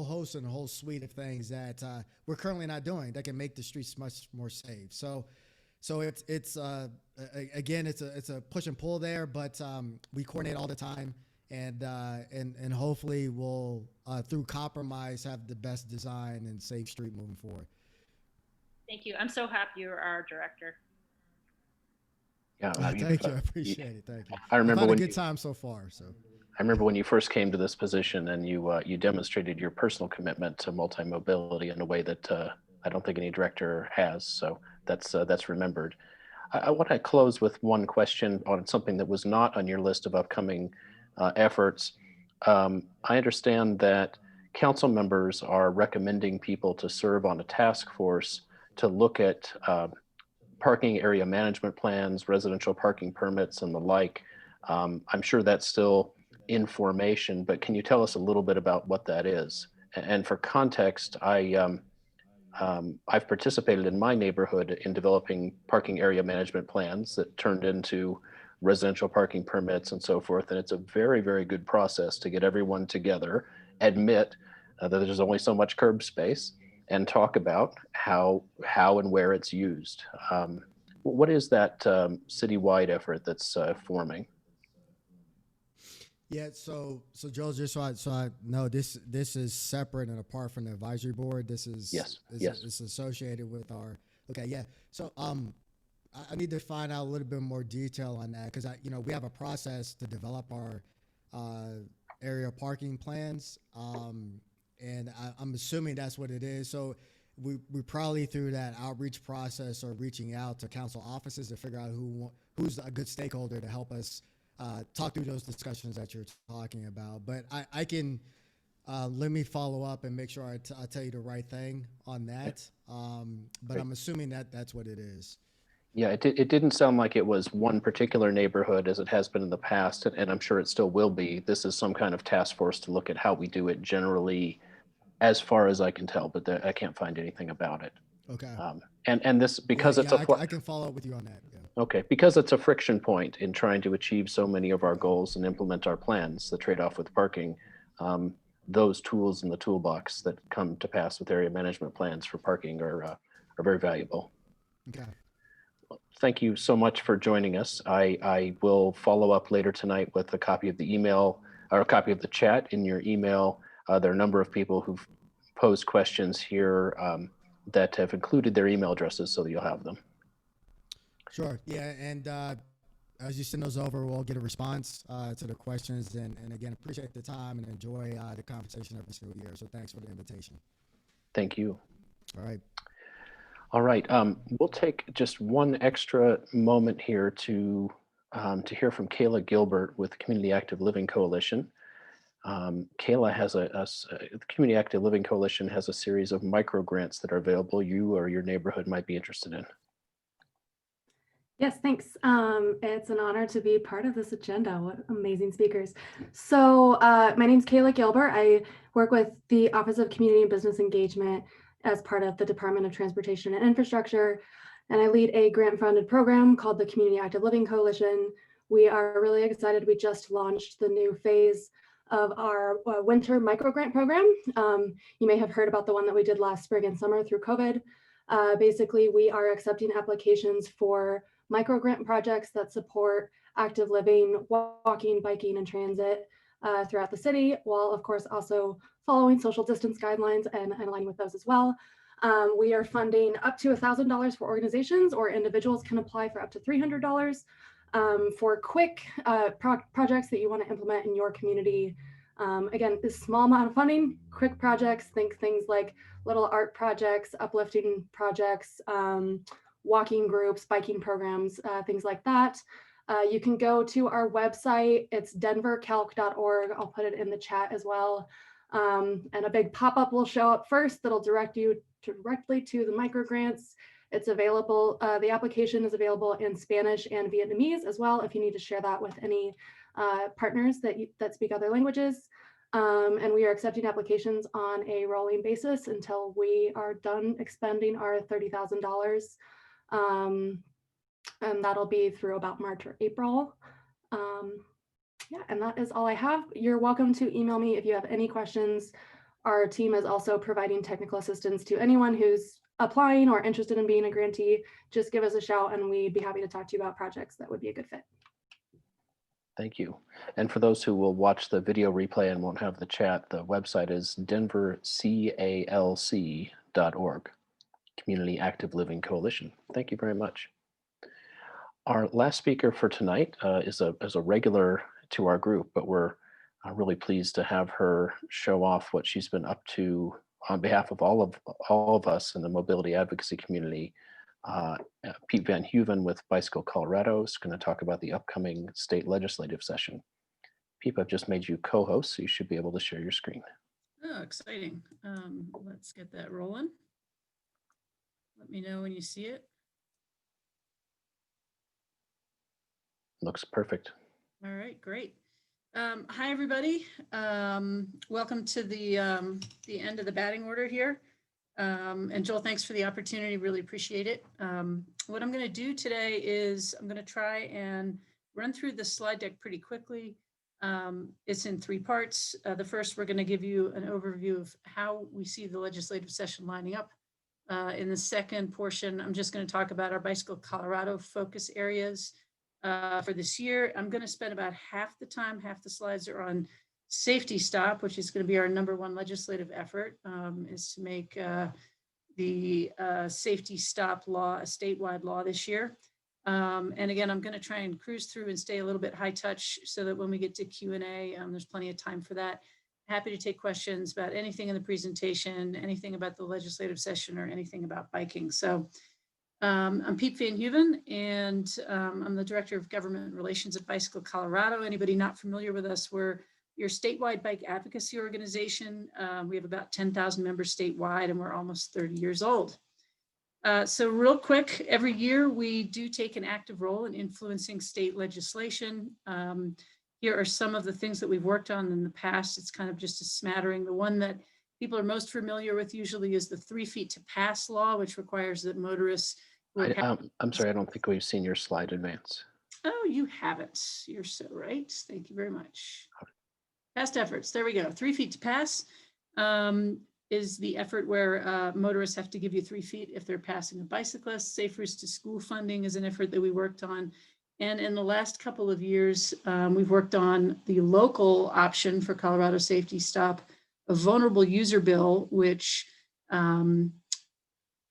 host and a whole suite of things that we're currently not doing that can make the streets much more safe. So it's again, it's a push and pull there, but we coordinate all the time, and hopefully we'll through compromise have the best design and safe street moving forward. Thank you. I'm so happy you're our director. Yeah, thank you. I appreciate it. Thank you. I remember I've had when a good time so far. So I remember when you first came to this position, and you demonstrated your personal commitment to multi-mobility in a way that I don't think any director has. So that's remembered. I want to close with one question on something that was not on your list of upcoming efforts. I understand that council members are recommending people to serve on a task force to look at parking area management plans, residential parking permits, and the like. I'm sure that's still in formation, but can you tell us a little bit about what that is? And for context, I've participated in my neighborhood in developing parking area management plans that turned into residential parking permits and so forth. And it's a very, very good process to get everyone together, admit that there's only so much curb space, and talk about how and where it's used. What is that citywide effort that's forming? Yeah, so Joel, just so I know, this is separate and apart from the advisory board. This is Yes. It's associated with our. Okay, yeah. So I need to find out a little bit more detail on that, because we have a process to develop our area parking plans, and I'm assuming that's what it is. So we probably, through that outreach process, or reaching out to council offices to figure out who's a good stakeholder to help us talk through those discussions that you're talking about. But I can let me follow up and make sure I tell you the right thing on that. But I'm assuming that's what it is. Yeah, it didn't sound like it was one particular neighborhood as it has been in the past, and I'm sure it still will be. This is some kind of task force to look at how we do it generally, as far as I can tell, but I can't find anything about it. Okay. And this, because I can follow up with you on that. Yeah. Okay, because it's a friction point in trying to achieve so many of our goals and implement our plans, the trade-off with parking, those tools in the toolbox that come to pass with area management plans for parking are very valuable. Okay. Thank you so much for joining us. I will follow up later tonight with a copy of the email, or a copy of the chat in your email. There are a number of people who've posed questions here that have included their email addresses, so that you'll have them. Sure. Yeah, and as you send those over, we'll get a response to the questions. And again, appreciate the time and enjoy the conversation every single year. So thanks for the invitation. Thank you. All right. All right. We'll take just one extra moment here to hear from Kayla Gilbert with the Community Active Living Coalition. Kayla has the Community Active Living Coalition has a series of micro grants that are available you or your neighborhood might be interested in. Yes, thanks. It's an honor to be part of this agenda. What amazing speakers. So my name's Kayla Gilbert. I work with the Office of Community and Business Engagement as part of the Department of Transportation and Infrastructure. And I lead a grant-funded program called the Community Active Living Coalition. We are really excited. We just launched the new phase of our winter micro grant program. You may have heard about the one that we did last spring and summer through COVID. Basically, we are accepting applications for micro grant projects that support active living, walking, biking, and transit throughout the city, while of course also following social distance guidelines and aligning with those as well. We are funding up to $1,000 for organizations, or individuals can apply for up to $300 for quick projects that you want to implement in your community. Again, this small amount of funding, quick projects, think things like little art projects, uplifting projects, walking groups, biking programs, things like that. You can go to our website. It's denvercalc.org. I'll put it in the chat as well. And a big pop-up will show up first that'll direct you directly to the microgrants. It's available, the application is available in Spanish and Vietnamese as well, if you need to share that with any partners that speak other languages. And we are accepting applications on a rolling basis until we are done expending our $30,000. And that'll be through about March or April. Yeah, and that is all I have. You're welcome to email me if you have any questions. Our team is also providing technical assistance to anyone who's applying or interested in being a grantee. Just give us a shout and we'd be happy to talk to you about projects that would be a good fit. Thank you. And for those who will watch the video replay and won't have the chat, the website is denvercalc.org, Community Active Living Coalition. Thank you very much. Our last speaker for tonight is a regular to our group, but we're really pleased to have her show off what she's been up to on behalf of all of us in the mobility advocacy community. Piep van Heuven with Bicycle Colorado is going to talk about the upcoming state legislative session. Piep, I've just made you co-host, so you should be able to share your screen. Oh, exciting. Let's get that rolling. Let me know when you see it. Looks perfect. All right, great. Hi, everybody. Welcome to the end of the batting order here. And Joel, thanks for the opportunity. Really appreciate it. What I'm going to do today is I'm going to try and run through the slide deck pretty quickly. It's in 3 parts. The first, we're going to give you an overview of how we see the legislative session lining up. In the second portion, I'm just going to talk about our Bicycle Colorado focus areas for this year. I'm going to spend about half the time, half the slides are on Safety Stop, which is going to be our #1 legislative effort, is to make the Safety Stop law a statewide law this year. And again, I'm going to try and cruise through and stay a little bit high touch so that when we get to Q&A, there's plenty of time for that. Happy to take questions about anything in the presentation, anything about the legislative session, or anything about biking. So I'm Piep van Heuven, and I'm the Director of Government Relations at Bicycle Colorado. Anybody not familiar with us, we're your statewide bike advocacy organization. We have about 10,000 members statewide, and we're almost 30 years old. So real quick, every year we do take an active role in influencing state legislation. Here are some of the things that we've worked on in the past. It's kind of just a smattering. The one that people are most familiar with usually is the 3 feet to pass law, which requires that motorists. I'm sorry, I don't think we've seen your slide advance. Oh, you haven't. You're so right. Thank you very much. Past efforts. There we go. 3 feet to pass is the effort where motorists have to give you 3 feet if they're passing a bicyclist. Safe routes to school funding is an effort that we worked on. And in the last couple of years, we've worked on the local option for Colorado Safety Stop, a vulnerable user bill, which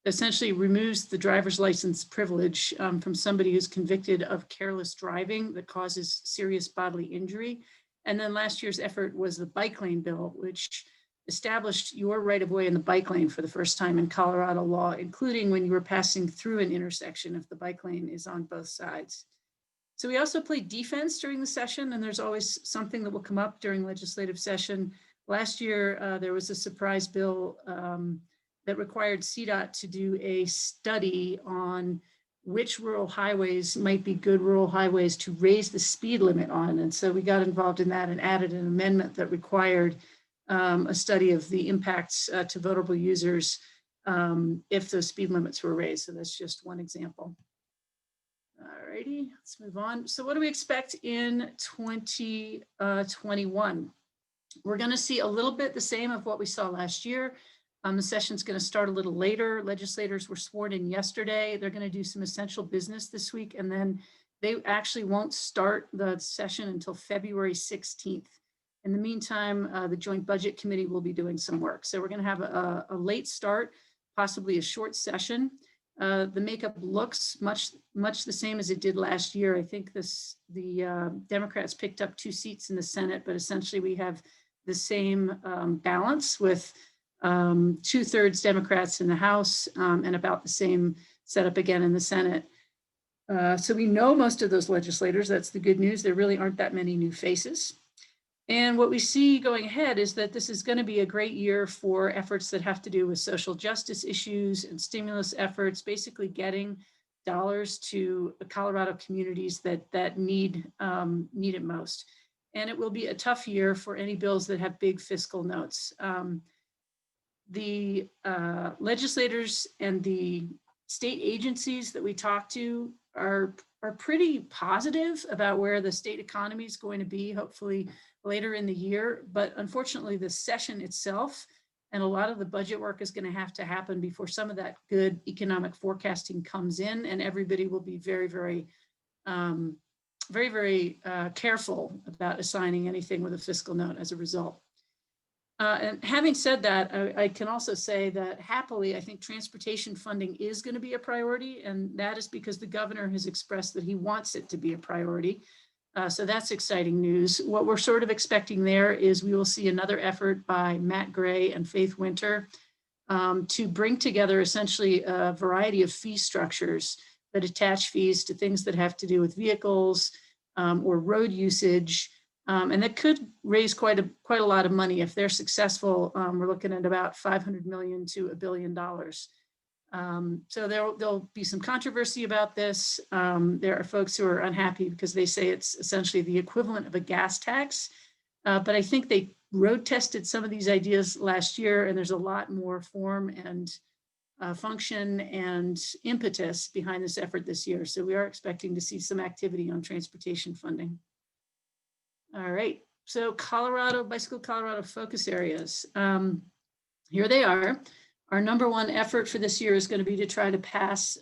essentially removes the driver's license privilege from somebody who's convicted of careless driving that causes serious bodily injury. And then last year's effort was the bike lane bill, which established your right of way in the bike lane for the first time in Colorado law, including when you were passing through an intersection if the bike lane is on both sides. So we also play defense during the session, and there's always something that will come up during legislative session. Last year, there was a surprise bill that required CDOT to do a study on which rural highways might be good rural highways to raise the speed limit on. And so we got involved in that and added an amendment that required a study of the impacts to vulnerable users if those speed limits were raised. So that's just one example. All righty, let's move on. So what do we expect in 2021? We're going to see a little bit the same of what we saw last year. The session's going to start a little later. Legislators were sworn in yesterday. They're going to do some essential business this week, and then they actually won't start the session until February 16th. In the meantime, the Joint Budget Committee will be doing some work. So we're going to have a late start, possibly a short session. The makeup looks much the same as it did last year. I think the Democrats picked up 2 seats in the Senate, but essentially we have the same balance with 2/3 Democrats in the House and about the same setup again in the Senate. So we know most of those legislators. That's the good news. There really aren't that many new faces. And what we see going ahead is that this is going to be a great year for efforts that have to do with social justice issues and stimulus efforts, basically getting dollars to the Colorado communities that need it most. And it will be a tough year for any bills that have big fiscal notes. The legislators and the state agencies that we talk to are pretty positive about where the state economy is going to be, hopefully later in the year. But unfortunately, the session itself and a lot of the budget work is going to have to happen before some of that good economic forecasting comes in, and everybody will be very, very careful about assigning anything with a fiscal note as a result. And having said that, I can also say that happily, I think transportation funding is going to be a priority, and that is because the governor has expressed that he wants it to be a priority. So that's exciting news. What we're sort of expecting there is we will see another effort by Matt Gray and Faith Winter to bring together essentially a variety of fee structures that attach fees to things that have to do with vehicles or road usage And that could raise quite a lot of money. If they're successful, we're looking at about 500 million to $1 billion. So there'll be some controversy about this. There are folks who are unhappy because they say it's essentially the equivalent of a gas tax. But I think they road tested some of these ideas last year, and there's a lot more form and function and impetus behind this effort this year. So we are expecting to see some activity on transportation funding. All right, so Bicycle Colorado focus areas. Here they are. Our #1 effort for this year is going to be to try to pass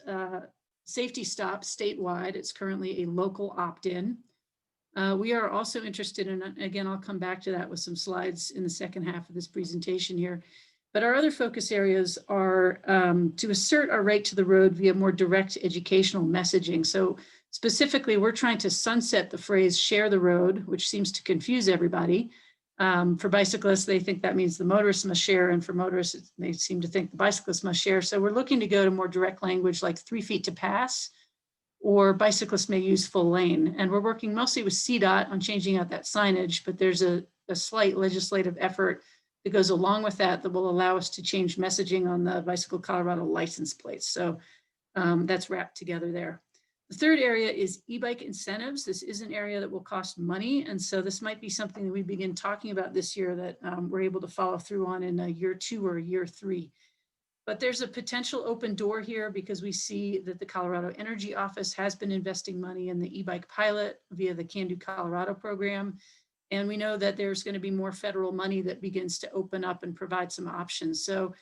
safety stops statewide. It's currently a local opt-in. We are also interested in, again, I'll come back to that with some slides in the second half of this presentation here. But our other focus areas are to assert our right to the road via more direct educational messaging. So specifically, we're trying to sunset the phrase share the road, which seems to confuse everybody. For bicyclists, they think that means the motorists must share, and for motorists, they seem to think the bicyclists must share. So we're looking to go to more direct language like 3 feet to pass, or bicyclists may use full lane. And we're working mostly with CDOT on changing out that signage, but there's a slight legislative effort that goes along with that will allow us to change messaging on the Bicycle Colorado license plates. So that's wrapped together there. The third area is e-bike incentives. This is an area that will cost money. And so this might be something that we begin talking about this year that we're able to follow through on in year 2 or year 3. But there's a potential open door here because we see that the Colorado Energy Office has been investing money in the e-bike pilot via the Can Do Colorado program. And we know that there's going to be more federal money that begins to open up and provide some options. So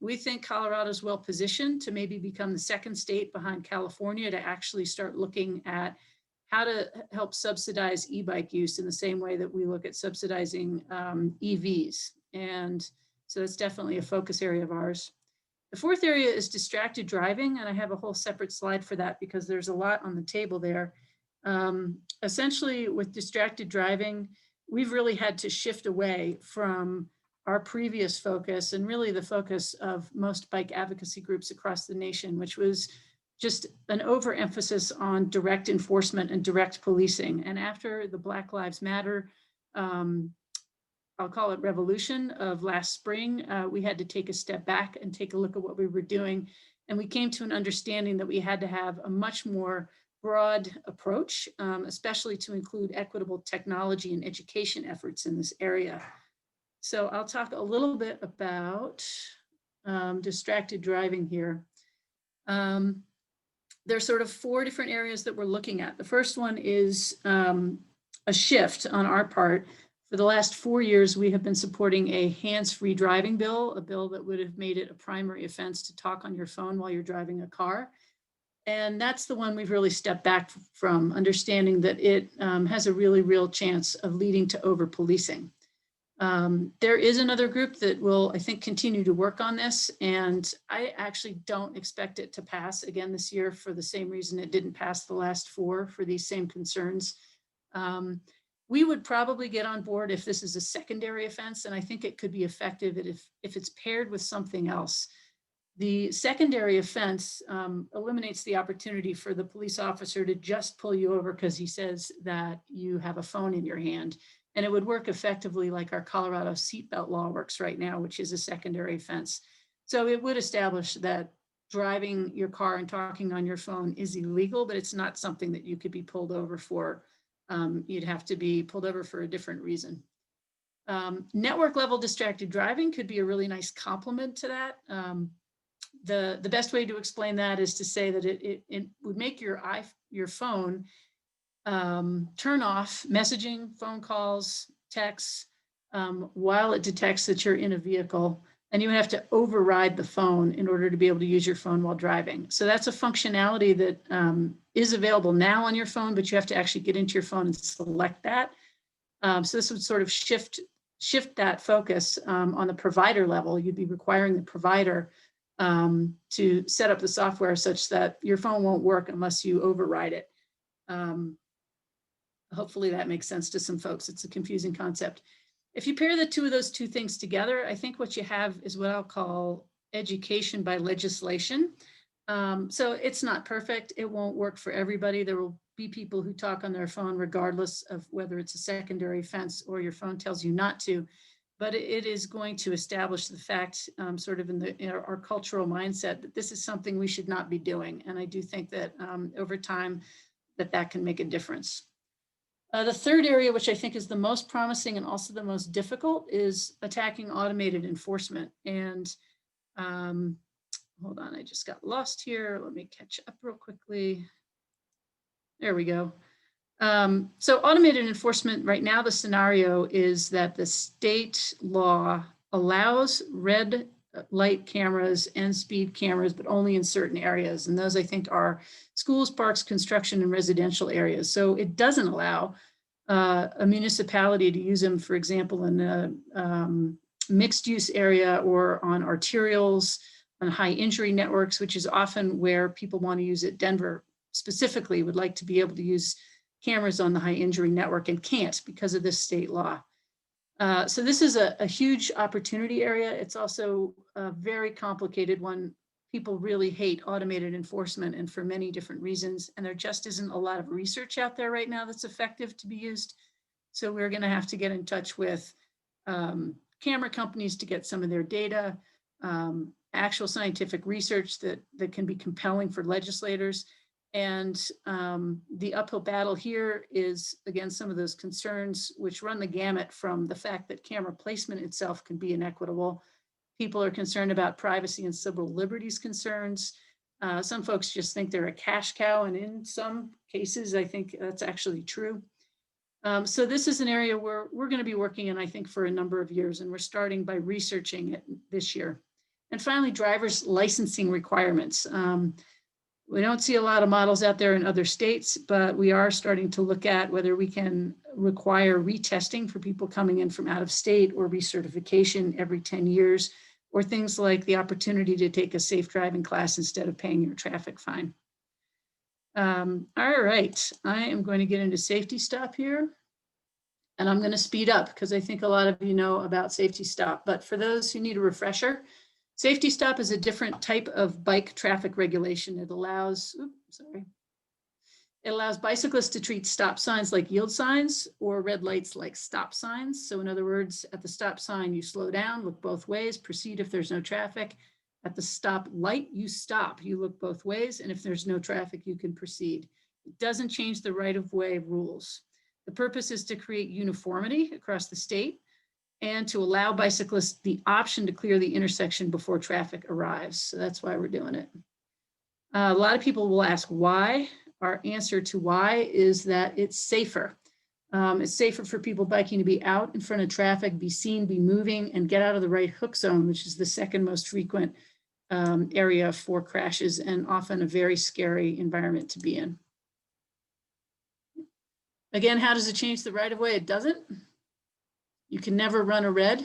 we think Colorado is well positioned to maybe become the second state behind California to actually start looking at how to help subsidize e-bike use in the same way that we look at subsidizing EVs. And so it's definitely a focus area of ours. The fourth area is distracted driving, and I have a whole separate slide for that because there's a lot on the table there. Essentially, with distracted driving, we've really had to shift away from our previous focus and really the focus of most bike advocacy groups across the nation, which was just an overemphasis on direct enforcement and direct policing. And after the Black Lives Matter, I'll call it revolution of last spring, we had to take a step back and take a look at what we were doing. And we came to an understanding that we had to have a much more broad approach, especially to include equitable technology and education efforts in this area. So I'll talk a little bit about distracted driving here. There's sort of 4 different areas that we're looking at. The first one is a shift on our part. For the last 4 years, we have been supporting a hands-free driving bill, a bill that would have made it a primary offense to talk on your phone while you're driving a car. And that's the one we've really stepped back from, understanding that it has a really real chance of leading to over-policing. There is another group that will, I think, continue to work on this, and I actually don't expect it to pass again this year for the same reason it didn't pass the last 4 for these same concerns. We would probably get on board if this is a secondary offense, and I think it could be effective if it's paired with something else. The secondary offense eliminates the opportunity for the police officer to just pull you over because he says that you have a phone in your hand. And it would work effectively like our Colorado seatbelt law works right now, which is a secondary offense. So it would establish that driving your car and talking on your phone is illegal, but it's not something that you could be pulled over for. You'd have to be pulled over for a different reason. Network level distracted driving could be a really nice complement to that. The best way to explain that is to say that it would make your phone turn off messaging, phone calls, texts, while it detects that you're in a vehicle, and you would have to override the phone in order to be able to use your phone while driving. So that's a functionality that is available now on your phone, but you have to actually get into your phone and select that. So this would sort of shift that focus on the provider level. You'd be requiring the provider to set up the software such that your phone won't work unless you override it. Hopefully that makes sense to some folks. It's a confusing concept. If you pair the those two things together, I think what you have is what I'll call education by legislation. So it's not perfect. It won't work for everybody. There will be people who talk on their phone regardless of whether it's a secondary offense or your phone tells you not to. But it is going to establish the fact, sort of in our cultural mindset, that this is something we should not be doing. And I do think that over time that can make a difference. The third area, which I think is the most promising and also the most difficult, is attacking automated enforcement. And hold on, I just got lost here. Let me catch up real quickly. There we go. So automated enforcement right now, the scenario is that the state law allows red light cameras and speed cameras, but only in certain areas. And those, I think, are schools, parks, construction, and residential areas. So it doesn't allow a municipality to use them, for example, in a mixed use area or on arterials, on high injury networks, which is often where people want to use it. Denver specifically would like to be able to use cameras on the high injury network and can't because of this state law. So this is a huge opportunity area. It's also a very complicated one. People really hate automated enforcement, and for many different reasons. And there just isn't a lot of research out there right now that's effective to be used. So we're going to have to get in touch with camera companies to get some of their data, actual scientific research that can be compelling for legislators. And the uphill battle here is, again, some of those concerns which run the gamut from the fact that camera placement itself can be inequitable. People are concerned about privacy and civil liberties concerns. Some folks just think they're a cash cow, and in some cases, I think that's actually true. So this is an area where we're going to be working in, I think, for a number of years, and we're starting by researching it this year. And finally, driver's licensing requirements. We don't see a lot of models out there in other states, but we are starting to look at whether we can require retesting for people coming in from out of state, or recertification every 10 years, or things like the opportunity to take a safe driving class instead of paying your traffic fine. All right, I am going to get into safety stop here, and I'm going to speed up because I think a lot of you know about safety stop, but for those who need a refresher, safety stop is a different type of bike traffic regulation. It allows, It allows bicyclists to treat stop signs like yield signs, or red lights like stop signs. So in other words, at the stop sign, you slow down, look both ways, proceed if there's no traffic. At the stop light, you stop, you look both ways, and if there's no traffic, you can proceed. It doesn't change the right-of-way rules. The purpose is to create uniformity across the state, and to allow bicyclists the option to clear the intersection before traffic arrives. So that's why we're doing it. A lot of people will ask why. Our answer to why is that it's safer. It's safer for people biking to be out in front of traffic, be seen, be moving, and get out of the right hook zone, which is the second most frequent area for crashes, and often a very scary environment to be in. Again, how does it change the right-of-way? It doesn't. You can never run a red.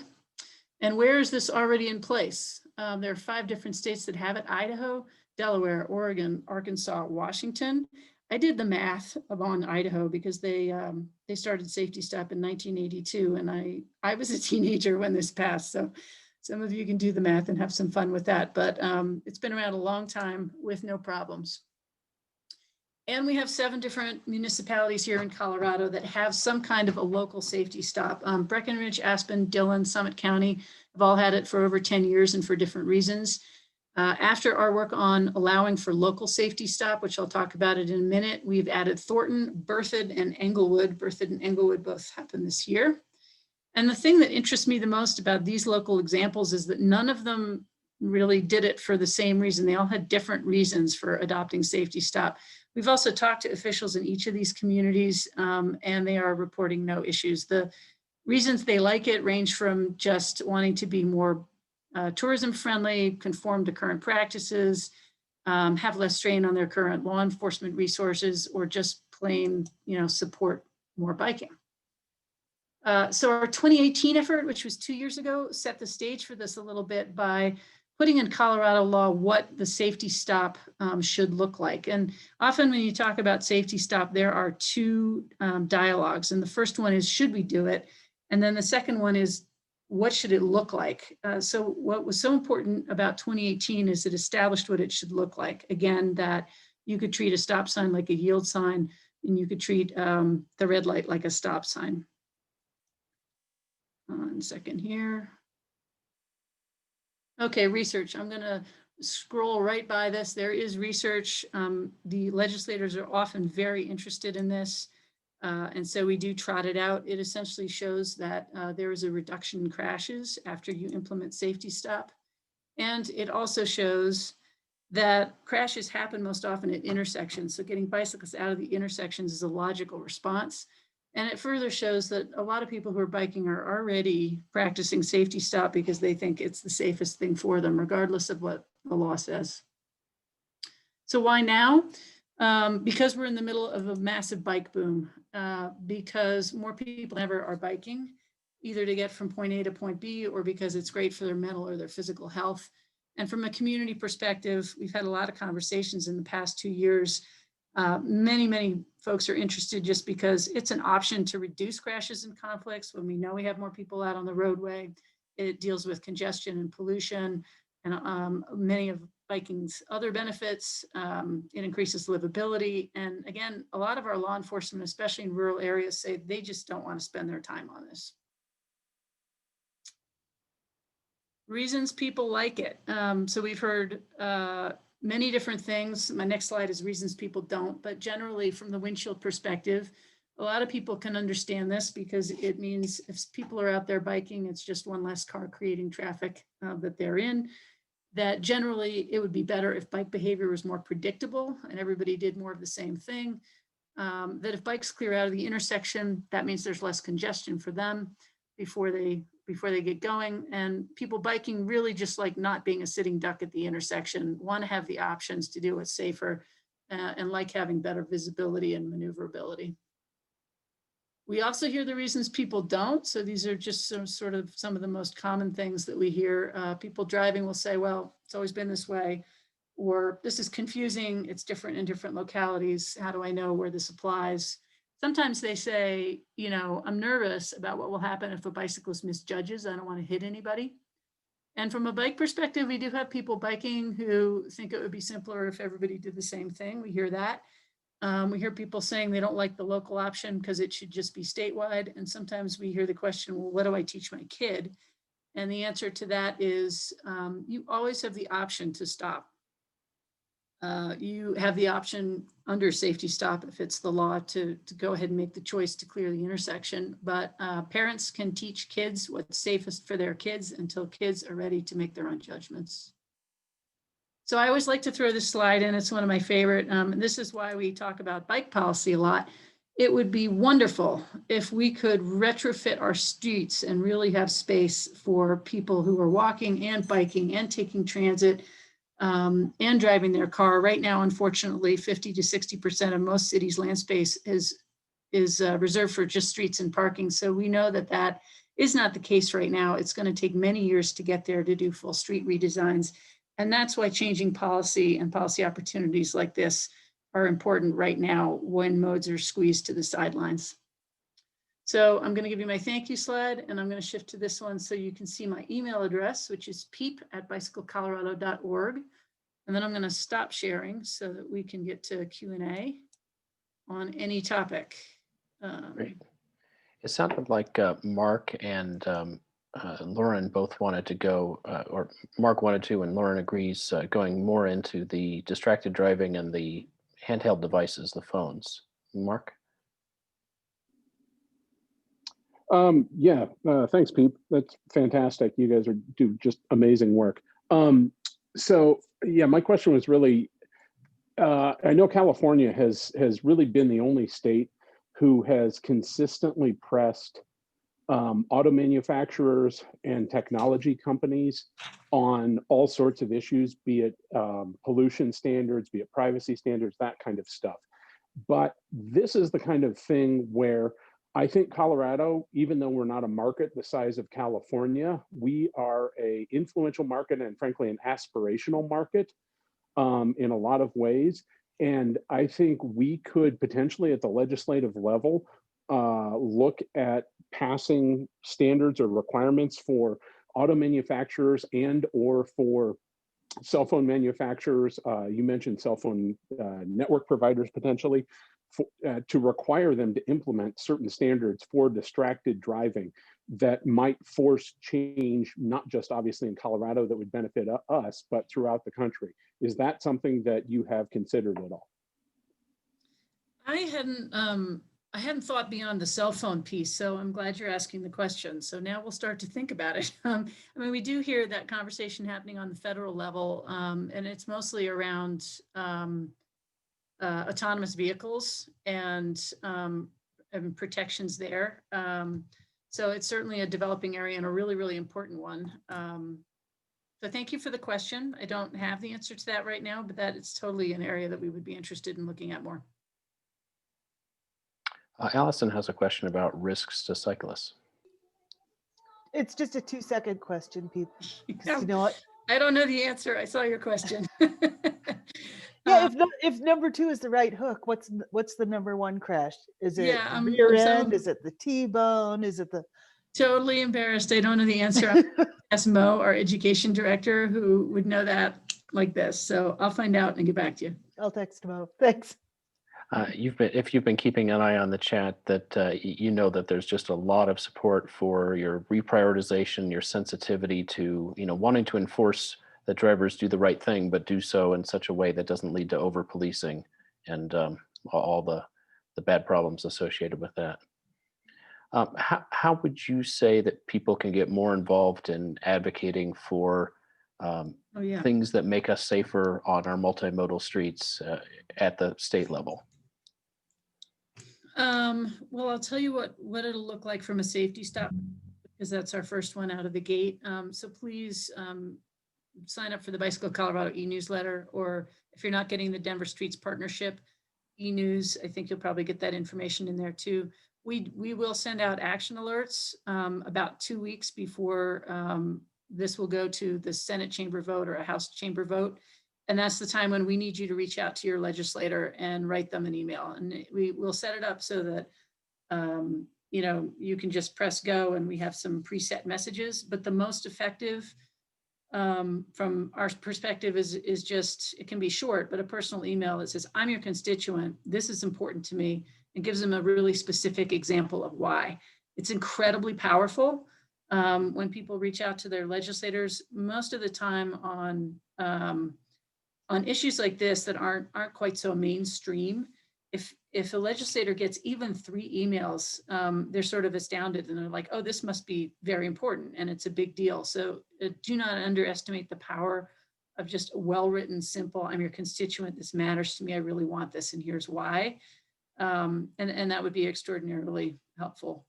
And where is this already in place? There are 5 different states that have it: Idaho, Delaware, Oregon, Arkansas, Washington. I did the math on Idaho because they started safety stop in 1982, and I was a teenager when this passed. So some of you can do the math and have some fun with that, but it's been around a long time with no problems. And we have 7 different municipalities here in Colorado that have some kind of a local safety stop. Breckenridge, Aspen, Dillon, Summit County have all had it for over 10 years and for different reasons. After our work on allowing for local safety stop, which I'll talk about it in a minute, we've added Thornton, Berthoud, and Englewood. Berthoud and Englewood both happened this year. And the thing that interests me the most about these local examples is that none of them really did it for the same reason. They all had different reasons for adopting safety stop. We've also talked to officials in each of these communities, and they are reporting no issues. The reasons they like it range from just wanting to be more tourism friendly, conform to current practices, have less strain on their current law enforcement resources, or just plain, support more biking. So our 2018 effort, which was 2 years ago, set the stage for this a little bit by putting in Colorado law what the safety stop should look like. And often when you talk about safety stop, there are 2 dialogues. And the first one is, should we do it? And then the second one is, what should it look like? So what was so important about 2018 is it established what it should look like. Again, that you could treat a stop sign like a yield sign, and you could treat the red light like a stop sign. 1 second here. Okay, research. I'm gonna scroll right by this. There is research. The legislators are often very interested in this. And so we do trot it out. It essentially shows that there is a reduction in crashes after you implement safety stop. And it also shows that crashes happen most often at intersections. So getting bicyclists out of the intersections is a logical response. And it further shows that a lot of people who are biking are already practicing safety stop because they think it's the safest thing for them, regardless of what the law says. So why now? Because we're in the middle of a massive bike boom, because more people than ever are biking, either to get from point A to point B or because it's great for their mental or their physical health. And from a community perspective, we've had a lot of conversations in the past 2 years. Many folks are interested just because it's an option to reduce crashes and conflicts. When we know we have more people out on the roadway, it deals with congestion and pollution and many of biking's other benefits. It increases livability. And again, a lot of our law enforcement, especially in rural areas, say they just don't want to spend their time on this. Reasons people like it. So we've heard many different things. My next slide is reasons people don't, but generally from the windshield perspective, a lot of people can understand this because it means if people are out there biking, it's just one less car creating traffic that they're in. That generally it would be better if bike behavior was more predictable and everybody did more of the same thing. That if bikes clear out of the intersection, that means there's less congestion for them before they get going. And people biking really just like not being a sitting duck at the intersection, want to have the options to do it safer and like having better visibility and maneuverability. We also hear the reasons people don't. So these are just some of the most common things that we hear. People driving will say, well, it's always been this way, or this is confusing. It's different in different localities. How do I know where this applies? Sometimes they say, you know, I'm nervous about what will happen if a bicyclist misjudges. I don't want to hit anybody. And from a bike perspective, we do have people biking who think it would be simpler if everybody did the same thing. We hear that. We hear people saying they don't like the local option because it should just be statewide. And sometimes we hear the question, well, what do I teach my kid? And the answer to that is you always have the option to stop. You have the option under safety stop if it's the law to go ahead and make the choice to clear the intersection. But parents can teach kids what's safest for their kids until kids are ready to make their own judgments. So I always like to throw this slide in. It's one of my favorite. And this is why we talk about bike policy a lot. It would be wonderful if we could retrofit our streets and really have space for people who are walking and biking and taking transit and driving their car. Right now, unfortunately, 50 to 60% of most cities' land space is reserved for just streets and parking. So we know that that is not the case right now. It's going to take many years to get there to do full street redesigns. And that's why changing policy and policy opportunities like this are important right now when modes are squeezed to the sidelines. So I'm going to give you my thank you slide, and I'm going to shift to this one so you can see my email address, which is piep@bicyclecolorado.org. And then I'm going to stop sharing so that we can get to Q&A on any topic. Great. It sounded like Mark and Lauren both wanted to go, or Mark wanted to, and Lauren agrees, going more into the distracted driving and the handheld devices, the phones. Mark? Thanks, Piep. That's fantastic. You guys do just amazing work. My question was really, I know California has really been the only state who has consistently pressed auto manufacturers and technology companies on all sorts of issues, be it pollution standards, be it privacy standards, that kind of stuff. But this is the kind of thing where I think Colorado, even though we're not a market the size of California, we are an influential market and frankly an aspirational market in a lot of ways. And I think we could potentially at the legislative level look at passing standards or requirements for auto manufacturers and or for cell phone manufacturers. You mentioned cell phone network providers potentially to require them to implement certain standards for distracted driving that might force change, not just obviously in Colorado that would benefit us, but throughout the country. Is that something that you have considered at all? I hadn't thought beyond the cell phone piece, so I'm glad you're asking the question. So now we'll start to think about it. I mean, we do hear that conversation happening on the federal level, and it's mostly around autonomous vehicles and protections there. So it's certainly a developing area and a really, really important one. So thank you for the question. I don't have the answer to that right now, but that is totally an area that we would be interested in looking at more. Allison has a question about risks to cyclists. It's just a 2-second question, Piep. No, You know what? I don't know the answer. I saw your question. Yeah, if number 2 is the right hook, what's the number 1 crash? Is it Yeah, the rear I'm end? Is it the T-bone? Is it the... Totally embarrassed. I don't know the answer. Ask Mo, our education director, who would know that like this. So I'll find out and get back to you. I'll text Mo. Thanks. If you've been keeping an eye on the chat, that you know that there's just a lot of support for your reprioritization, your sensitivity to wanting to enforce that drivers do the right thing, but do so in such a way that doesn't lead to over policing and all the bad problems associated with that. How would you say that people can get more involved in advocating for things that make us safer on our multimodal streets at the state level? Well, I'll tell you what it'll look like from a safety stop, because that's our first one out of the gate. So please sign up for the Bicycle Colorado e-newsletter, or if you're not getting the Denver Streets Partnership e-news, I think you'll probably get that information in there too. We will send out action alerts about 2 weeks before this will go to the Senate chamber vote or a House chamber vote. And that's the time when we need you to reach out to your legislator and write them an email. And we will set it up so that, you can just press go and we have some preset messages. But the most effective from our perspective is just, it can be short, but a personal email that says, I'm your constituent, this is important to me, and gives them a really specific example of why. It's incredibly powerful when people reach out to their legislators, most of the time on issues like this that aren't quite so mainstream. If a legislator gets even 3 emails, they're sort of astounded and they're like, oh, this must be very important and it's a big deal. So do not underestimate the power of just a well-written, simple, I'm your constituent, this matters to me, I really want this, and here's why. And that would be extraordinarily helpful.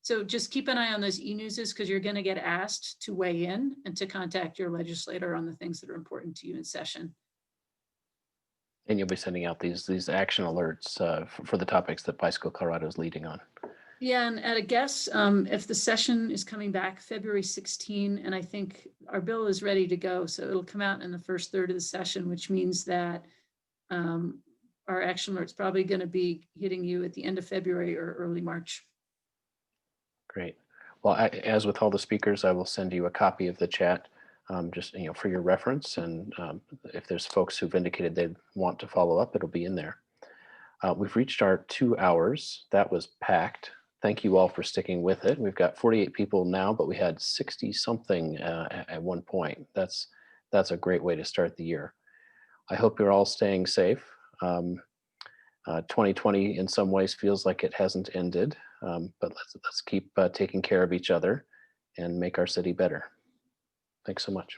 So just keep an eye on those e-newses, because you're going to get asked to weigh in and to contact your legislator on the things that are important to you in session. And you'll be sending out these action alerts for the topics that Bicycle Colorado is leading on. Yeah, and at a guess, if the session is coming back February 16, and I think our bill is ready to go, so it'll come out in the first third of the session, which means that our action alert is probably going to be hitting you at the end of February or early March. Great. Well, as with all the speakers, I will send you a copy of the chat, just for your reference. And if there's folks who've indicated they want to follow up, it'll be in there. We've reached our 2 hours. That was packed. Thank you all for sticking with it. We've got 48 people now, but we had 60 something at one point. That's a great way to start the year. I hope you're all staying safe. 2020 in some ways feels like it hasn't ended, but let's keep taking care of each other and make our city better. Thanks so much.